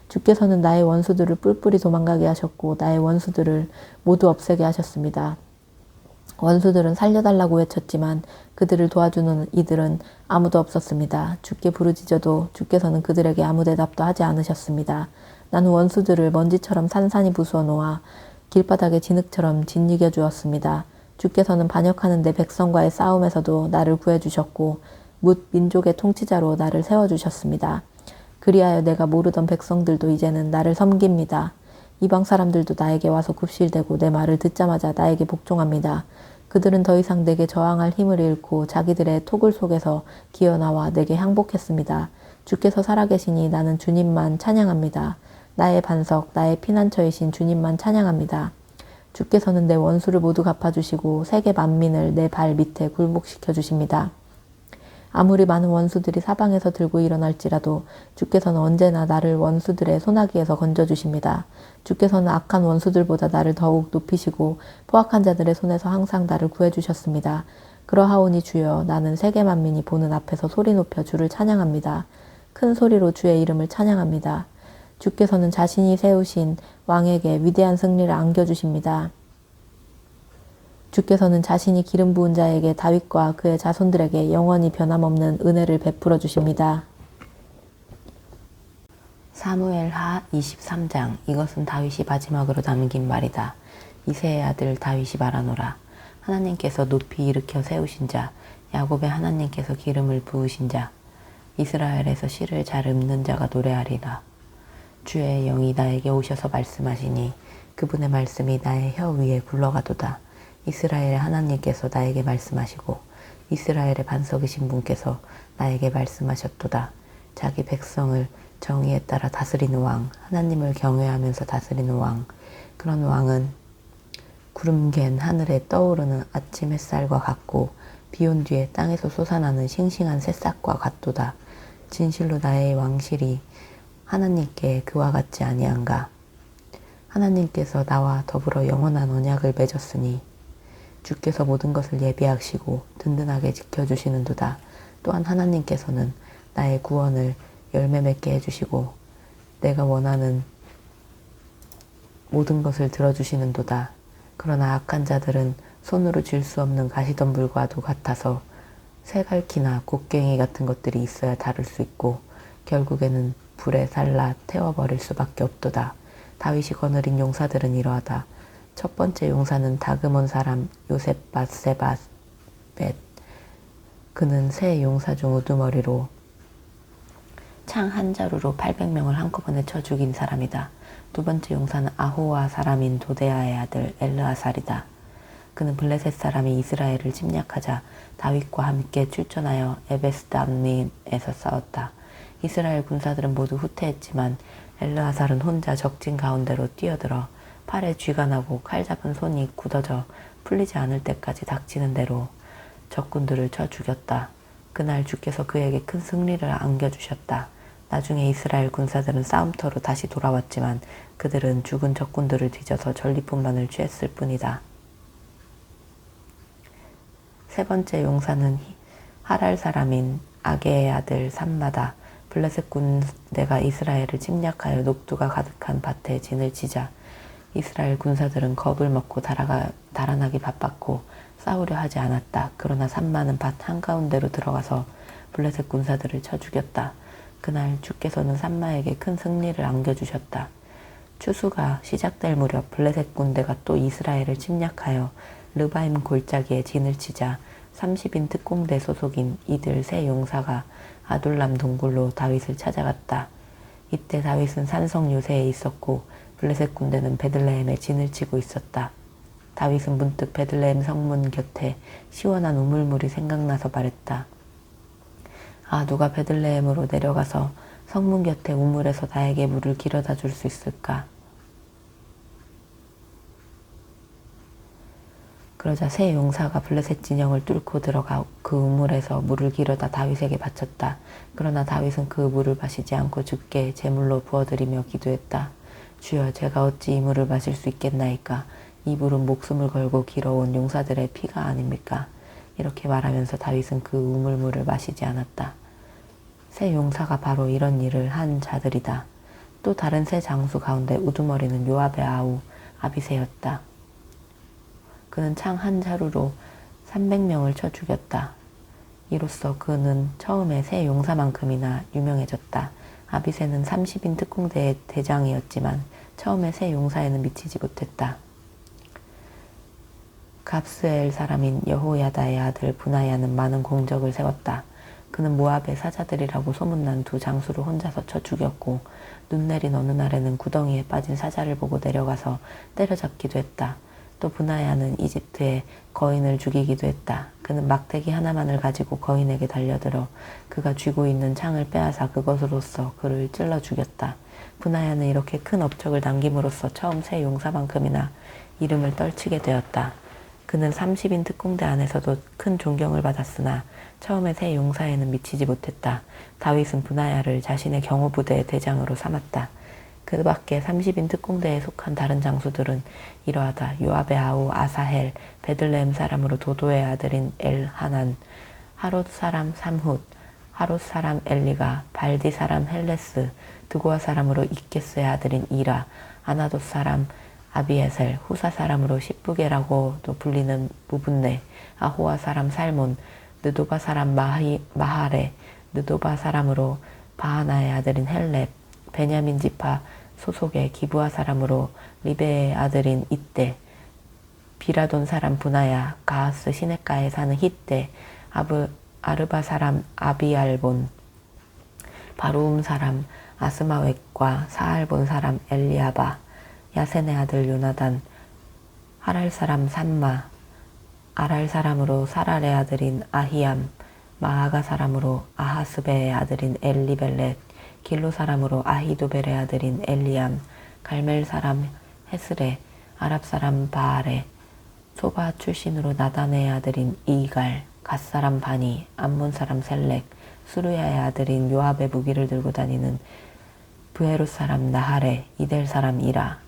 주께서는 나의 원수들을 뿔뿔이 도망가게 하셨고 나의 원수들을 모두 없애게 하셨습니다. 원수들은 살려달라고 외쳤지만 그들을 도와주는 이들은 아무도 없었습니다. 주께 부르짖어도 주께서는 그들에게 아무 대답도 하지 않으셨습니다. 나는 원수들을 먼지처럼 산산이 부수어 놓아 길바닥에 진흙처럼 짓이겨 주었습니다. 주께서는 반역하는 내 백성과의 싸움에서도 나를 구해주셨고 뭇 민족의 통치자로 나를 세워주셨습니다. 그리하여 내가 모르던 백성들도 이제는 나를 섬깁니다. 이방 사람들도 나에게 와서 굽실대고 내 말을 듣자마자 나에게 복종합니다. 그들은 더 이상 내게 저항할 힘을 잃고 자기들의 토굴 속에서 기어나와 내게 항복했습니다. 주께서 살아계시니 나는 주님만 찬양합니다. 나의 반석, 나의 피난처이신 주님만 찬양합니다. 주께서는 내 원수를 모두 갚아주시고 세계 만민을 내 발 밑에 굴복시켜 주십니다. 아무리 많은 원수들이 사방에서 들고 일어날지라도 주께서는 언제나 나를 원수들의 소나기에서 건져주십니다. 주께서는 악한 원수들보다 나를 더욱 높이시고 포악한 자들의 손에서 항상 나를 구해주셨습니다. 그러하오니 주여 나는 세계 만민이 보는 앞에서 소리 높여 주를 찬양합니다. 큰 소리로 주의 이름을 찬양합니다. 주께서는 자신이 세우신 왕에게 위대한 승리를 안겨주십니다. 주께서는 자신이 기름 부은 자에게 다윗과 그의 자손들에게 영원히 변함없는 은혜를 베풀어 주십니다. 사무엘하 23장. 이것은 다윗이 마지막으로 남긴 말이다. 이새의 아들 다윗이 말하노라. 하나님께서 높이 일으켜 세우신 자, 야곱의 하나님께서 기름을 부으신 자, 이스라엘에서 시를 잘 읊는 자가 노래하리라. 주의 영이 나에게 오셔서 말씀하시니 그분의 말씀이 나의 혀 위에 굴러가도다. 이스라엘의 하나님께서 나에게 말씀하시고 이스라엘의 반석이신 분께서 나에게 말씀하셨도다. 자기 백성을 정의에 따라 다스리는 왕, 하나님을 경외하면서 다스리는 왕. 그런 왕은 구름 갠 하늘에 떠오르는 아침 햇살과 같고 비온 뒤에 땅에서 솟아나는 싱싱한 새싹과 같도다. 진실로 나의 왕실이 하나님께 그와 같지 아니한가. 하나님께서 나와 더불어 영원한 언약을 맺었으니 주께서 모든 것을 예비하시고 든든하게 지켜주시는도다. 또한 하나님께서는 나의 구원을 열매 맺게 해주시고 내가 원하는 모든 것을 들어주시는도다. 그러나 악한 자들은 손으로 쥘 수 없는 가시덤불과도 같아서 새갈퀴나 곡괭이 같은 것들이 있어야 다룰 수 있고 결국에는 불에 살라 태워버릴 수밖에 없도다. 다윗이 거느린 용사들은 이러하다. 첫 번째 용사는 다그몬 사람 요셉밧세밧. 그는 세 용사 중 우두머리로 창 한 자루로 800명을 한꺼번에 쳐 죽인 사람이다. 두 번째 용사는 아호와 사람인 도데아의 아들 엘르아살이다. 그는 블레셋 사람이 이스라엘을 침략하자 다윗과 함께 출전하여 에베스담림에서 싸웠다. 이스라엘 군사들은 모두 후퇴했지만 엘르아살은 혼자 적진 가운데로 뛰어들어 팔에 쥐가 나고 칼 잡은 손이 굳어져 풀리지 않을 때까지 닥치는 대로 적군들을 쳐 죽였다. 그날 주께서 그에게 큰 승리를 안겨주셨다. 나중에 이스라엘 군사들은 싸움터로 다시 돌아왔지만 그들은 죽은 적군들을 뒤져서 전리품만을 취했을 뿐이다. 세 번째 용사는 하랄 사람인 아게의 아들 삼마다. 블레셋 군대가 이스라엘을 침략하여 녹두가 가득한 밭에 진을 치자 이스라엘 군사들은 겁을 먹고 달아나기 바빴고 싸우려 하지 않았다. 그러나 삼마는 밭 한가운데로 들어가서 블레셋 군사들을 쳐 죽였다. 그날 주께서는 삼마에게 큰 승리를 안겨주셨다. 추수가 시작될 무렵 블레셋 군대가 또 이스라엘을 침략하여 르바임 골짜기에 진을 치자 30인 특공대 소속인 이들 세 용사가 아둘람 동굴로 다윗을 찾아갔다. 이때 다윗은 산성 요새에 있었고 블레셋 군대는 베들레헴에 진을 치고 있었다. 다윗은 문득 베들레헴 성문 곁에 시원한 우물물이 생각나서 말했다. 아, 누가 베들레헴으로 내려가서 성문 곁에 우물에서 나에게 물을 길어다 줄 수 있을까? 그러자 세 용사가 블레셋 진영을 뚫고 들어가 그 우물에서 물을 길어다 다윗에게 바쳤다. 그러나 다윗은 그 물을 마시지 않고 주께 제물로 부어드리며 기도했다. 주여, 제가 어찌 이 물을 마실 수 있겠나이까? 이 물은 목숨을 걸고 길어온 용사들의 피가 아닙니까? 이렇게 말하면서 다윗은 그 우물물을 마시지 않았다. 세 용사가 바로 이런 일을 한 자들이다. 또 다른 세 장수 가운데 우두머리는 요압의 아우 아비새였다. 그는 창 한 자루로 300명을 쳐 죽였다. 이로써 그는 처음에 세 용사만큼이나 유명해졌다. 아비새는 30인 특공대의 대장이었지만 처음에 세 용사에는 미치지 못했다. 갑스엘 사람인 여호야다의 아들 브나야는 많은 공적을 세웠다. 그는 모압의 사자들이라고 소문난 두 장수를 혼자서 쳐 죽였고 눈 내린 어느 날에는 구덩이에 빠진 사자를 보고 내려가서 때려잡기도 했다. 또 브나야는 이집트의 거인을 죽이기도 했다. 그는 막대기 하나만을 가지고 거인에게 달려들어 그가 쥐고 있는 창을 빼앗아 그것으로써 그를 찔러 죽였다. 브나야는 이렇게 큰 업적을 남김으로써 처음 세 용사만큼이나 이름을 떨치게 되었다. 그는 30인 특공대 안에서도 큰 존경을 받았으나 처음에 세 용사에는 미치지 못했다. 다윗은 브나야를 자신의 경호부대의 대장으로 삼았다. 그 밖에 30인 특공대에 속한 다른 장수들은 이러하다. 요압의 아우 아사헬, 베들레헴 사람으로 도도의 아들인 엘하난, 하롯 사람 삼훗, 하롯 사람 엘리가, 발디 사람 헬레스, 드고아 사람으로 이케스의 아들인 이라, 아나돗 사람 아비에셀, 후사 사람으로 십부게라고도 불리는 무분네, 아호와 사람 살몬, 느도바 사람 마하레, 느도바 사람으로 바하나의 아들인 헬렙, 베냐민 지파 소속의 기브아 사람으로 리베의 아들인 이떼, 비라돈 사람 분하야, 가하스 시냇가에 사는 히떼, 아르바 사람 아비알본, 바루움 사람 아스마웻과 사알본 사람 엘리아바, 야센의 아들 요나단, 하랄 사람 산마, 아랄 사람으로 사랄의 아들인 아히암, 마아가 사람으로 아하스베의 아들인 엘리벨렛, 길로 사람으로 아히도벨의 아들인 엘리암, 갈멜 사람 헤스레, 아랍 사람 바알레, 소바 출신으로 나단의 아들인 이갈, 갓 사람 바니, 암몬 사람 셀렉, 수르야의 아들인 요압의 무기를 들고 다니는 브에롯 사람 나하레, 이델 사람 이라,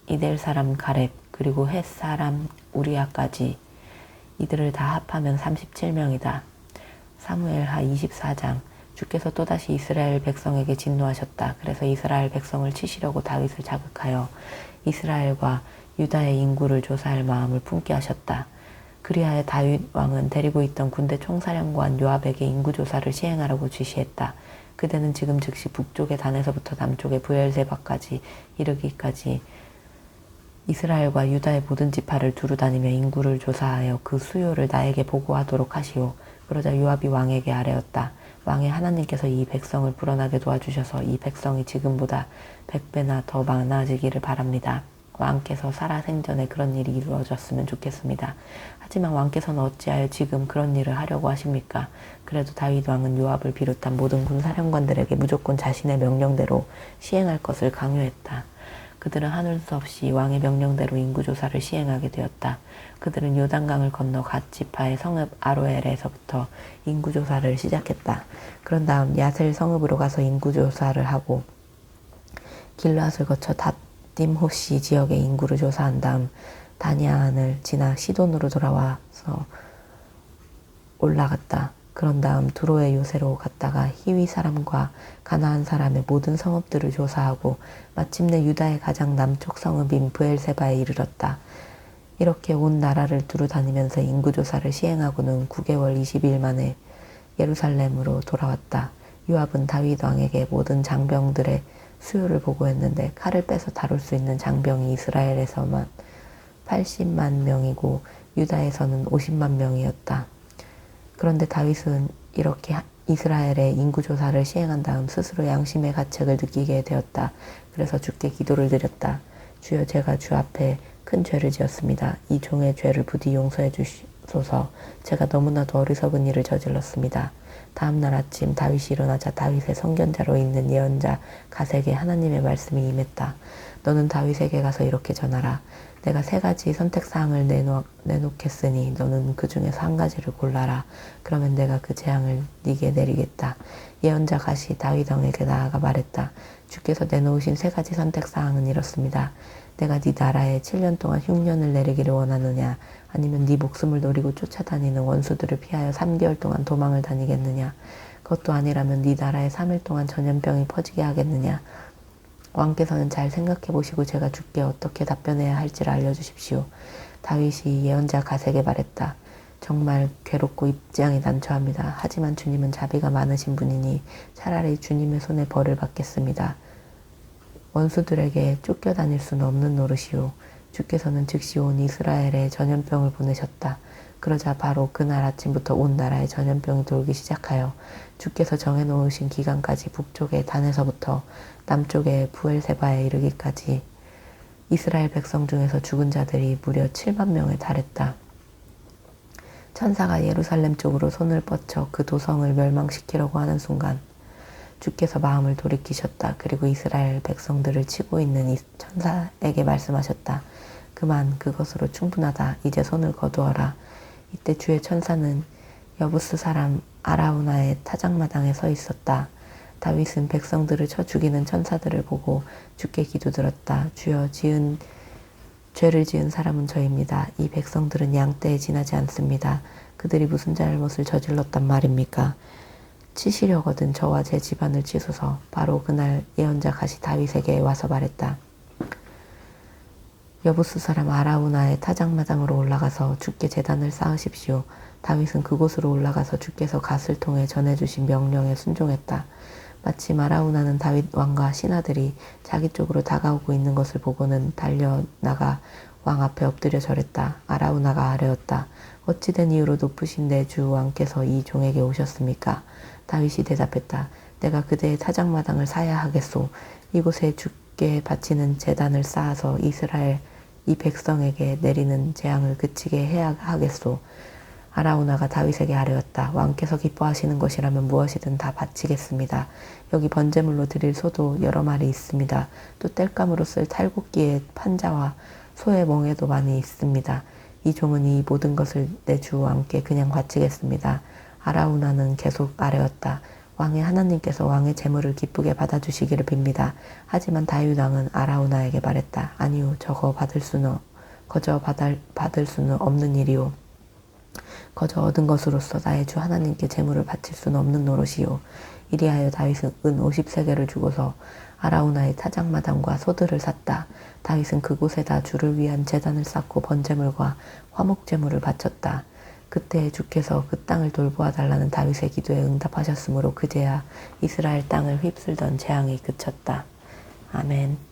이델 사람 가렙, 그리고 헷 사람 우리아까지. 이들을 다 합하면 37명이다. 사무엘하 24장. 주께서 또다시 이스라엘 백성에게 진노하셨다. 그래서 이스라엘 백성을 치시려고 다윗을 자극하여 이스라엘과 유다의 인구를 조사할 마음을 품게 하셨다. 그리하여 다윗 왕은 데리고 있던 군대 총사령관 요압에게 인구조사를 시행하라고 지시했다. 그대는 지금 즉시 북쪽의 단에서부터 남쪽의 브엘세바까지 이르기까지 이스라엘과 유다의 모든 지파를 두루 다니며 인구를 조사하여 그 수요를 나에게 보고하도록 하시오. 그러자 요압이 왕에게 아뢰었다. 왕의 하나님께서 이 백성을 불어나게 도와주셔서 이 백성이 지금보다 100배나 더 많아지기를 바랍니다. 왕께서 살아생전에 그런 일이 이루어졌으면 좋겠습니다. 하지만 왕께서는 어찌하여 지금 그런 일을 하려고 하십니까? 그래도 다윗 왕은 요압을 비롯한 모든 군사령관들에게 무조건 자신의 명령대로 시행할 것을 강요했다. 그들은 하늘 수 없이 왕의 명령대로 인구조사를 시행하게 되었다. 그들은 요단강을 건너 갓 지파의 성읍 아로엘에서부터 인구조사를 시작했다. 그런 다음 야셀 성읍으로 가서 인구조사를 하고 길앗을 거쳐 답딤호시 지역의 인구를 조사한 다음 다냐안을 지나 시돈으로 돌아와서 올라갔다. 그런 다음 두로의 요새로 갔다가 히위 사람과 가나안 사람의 모든 성읍들을 조사하고 마침내 유다의 가장 남쪽 성읍인 브엘세바에 이르렀다. 이렇게 온 나라를 두루 다니면서 인구조사를 시행하고는 9개월 20일 만에 예루살렘으로 돌아왔다. 요압은 다윗 왕에게 모든 장병들의 수요를 보고했는데 칼을 빼서 다룰 수 있는 장병이 이스라엘에서만 80만 명이고 유다에서는 50만 명이었다. 그런데 다윗은 이렇게 이스라엘의 인구조사를 시행한 다음 스스로 양심의 가책을 느끼게 되었다. 그래서 주께 기도를 드렸다. 주여, 제가 주 앞에 큰 죄를 지었습니다. 이 종의 죄를 부디 용서해 주소서. 제가 너무나도 어리석은 일을 저질렀습니다. 다음날 아침 다윗이 일어나자 다윗의 선견자로 있는 예언자 갓에게 하나님의 말씀이 임했다. 너는 다윗에게 가서 이렇게 전하라. 내가 3가지 선택사항을 내놓겠으니 너는 그 중에서 한 가지를 골라라. 그러면 내가 그 재앙을 네게 내리겠다. 예언자 갓이 다윗 왕에게 나아가 말했다. 주께서 내놓으신 3가지 선택사항은 이렇습니다. 내가 네 나라에 7년 동안 흉년을 내리기를 원하느냐, 아니면 네 목숨을 노리고 쫓아다니는 원수들을 피하여 3개월 동안 도망을 다니겠느냐, 그것도 아니라면 네 나라에 3일 동안 전염병이 퍼지게 하겠느냐. 왕께서는 잘 생각해 보시고 제가 주께 어떻게 답변해야 할지를 알려주십시오. 다윗이 예언자 갓에게 말했다. 정말 괴롭고 입장이 난처합니다. 하지만 주님은 자비가 많으신 분이니 차라리 주님의 손에 벌을 받겠습니다. 원수들에게 쫓겨다닐 수는 없는 노릇이오. 주께서는 즉시 온 이스라엘에 전염병을 보내셨다. 그러자 바로 그날 아침부터 온 나라에 전염병이 돌기 시작하여 주께서 정해놓으신 기간까지 북쪽의 단에서부터 남쪽의 브엘세바에 이르기까지 이스라엘 백성 중에서 죽은 자들이 무려 7만 명에 달했다. 천사가 예루살렘 쪽으로 손을 뻗쳐 그 도성을 멸망시키려고 하는 순간 주께서 마음을 돌이키셨다. 그리고 이스라엘 백성들을 치고 있는 이 천사에게 말씀하셨다. 그만, 그것으로 충분하다. 이제 손을 거두어라. 이때 주의 천사는 여부스 사람 아라우나의 타작마당에 서 있었다. 다윗은 백성들을 쳐 죽이는 천사들을 보고 주께 기도드렸다. 주여, 죄를 지은 사람은 저입니다. 이 백성들은 양떼에 지나지 않습니다. 그들이 무슨 잘못을 저질렀단 말입니까? 치시려거든 저와 제 집안을 치소서. 바로 그날 예언자 갓이 다윗에게 와서 말했다. 여부스 사람 아라우나의 타작마당으로 올라가서 주께 제단을 쌓으십시오. 다윗은 그곳으로 올라가서 주께서 갓을 통해 전해주신 명령에 순종했다. 마침 아라우나는 다윗 왕과 신하들이 자기 쪽으로 다가오고 있는 것을 보고는 달려나가 왕 앞에 엎드려 절했다. 아라우나가 아뢰었다. 어찌된 이유로 높으신 내 주 왕께서 이 종에게 오셨습니까? 다윗이 대답했다. 내가 그대의 타작마당을 사야 하겠소. 이곳에 주께 바치는 제단을 쌓아서 이스라엘 이 백성에게 내리는 재앙을 그치게 해야 하겠소. 아라우나가 다윗에게 아뢰었다. 왕께서 기뻐하시는 것이라면 무엇이든 다 바치겠습니다. 여기 번제물로 드릴 소도 여러 마리 있습니다. 또 땔감으로 쓸 탈곡기에 판자와 소의 멍에도 많이 있습니다. 이 종은 이 모든 것을 내 주 왕께 그냥 바치겠습니다. 아라우나는 계속 아뢰었다. 왕의 하나님께서 왕의 재물을 기쁘게 받아주시기를 빕니다. 하지만 다윗 왕은 아라우나에게 말했다. 아니요, 거저 받을 수는 없는 일이오. 거저 얻은 것으로서 나의 주 하나님께 재물을 바칠 수는 없는 노릇이요. 이리하여 다윗은 은 50세겔을 주고서 아라우나의 타작마당과 소들을 샀다. 다윗은 그곳에다 주를 위한 제단을 쌓고 번제물과 화목제물을 바쳤다. 그때 주께서 그 땅을 돌보아 달라는 다윗의 기도에 응답하셨으므로 그제야 이스라엘 땅을 휩쓸던 재앙이 그쳤다. 아멘.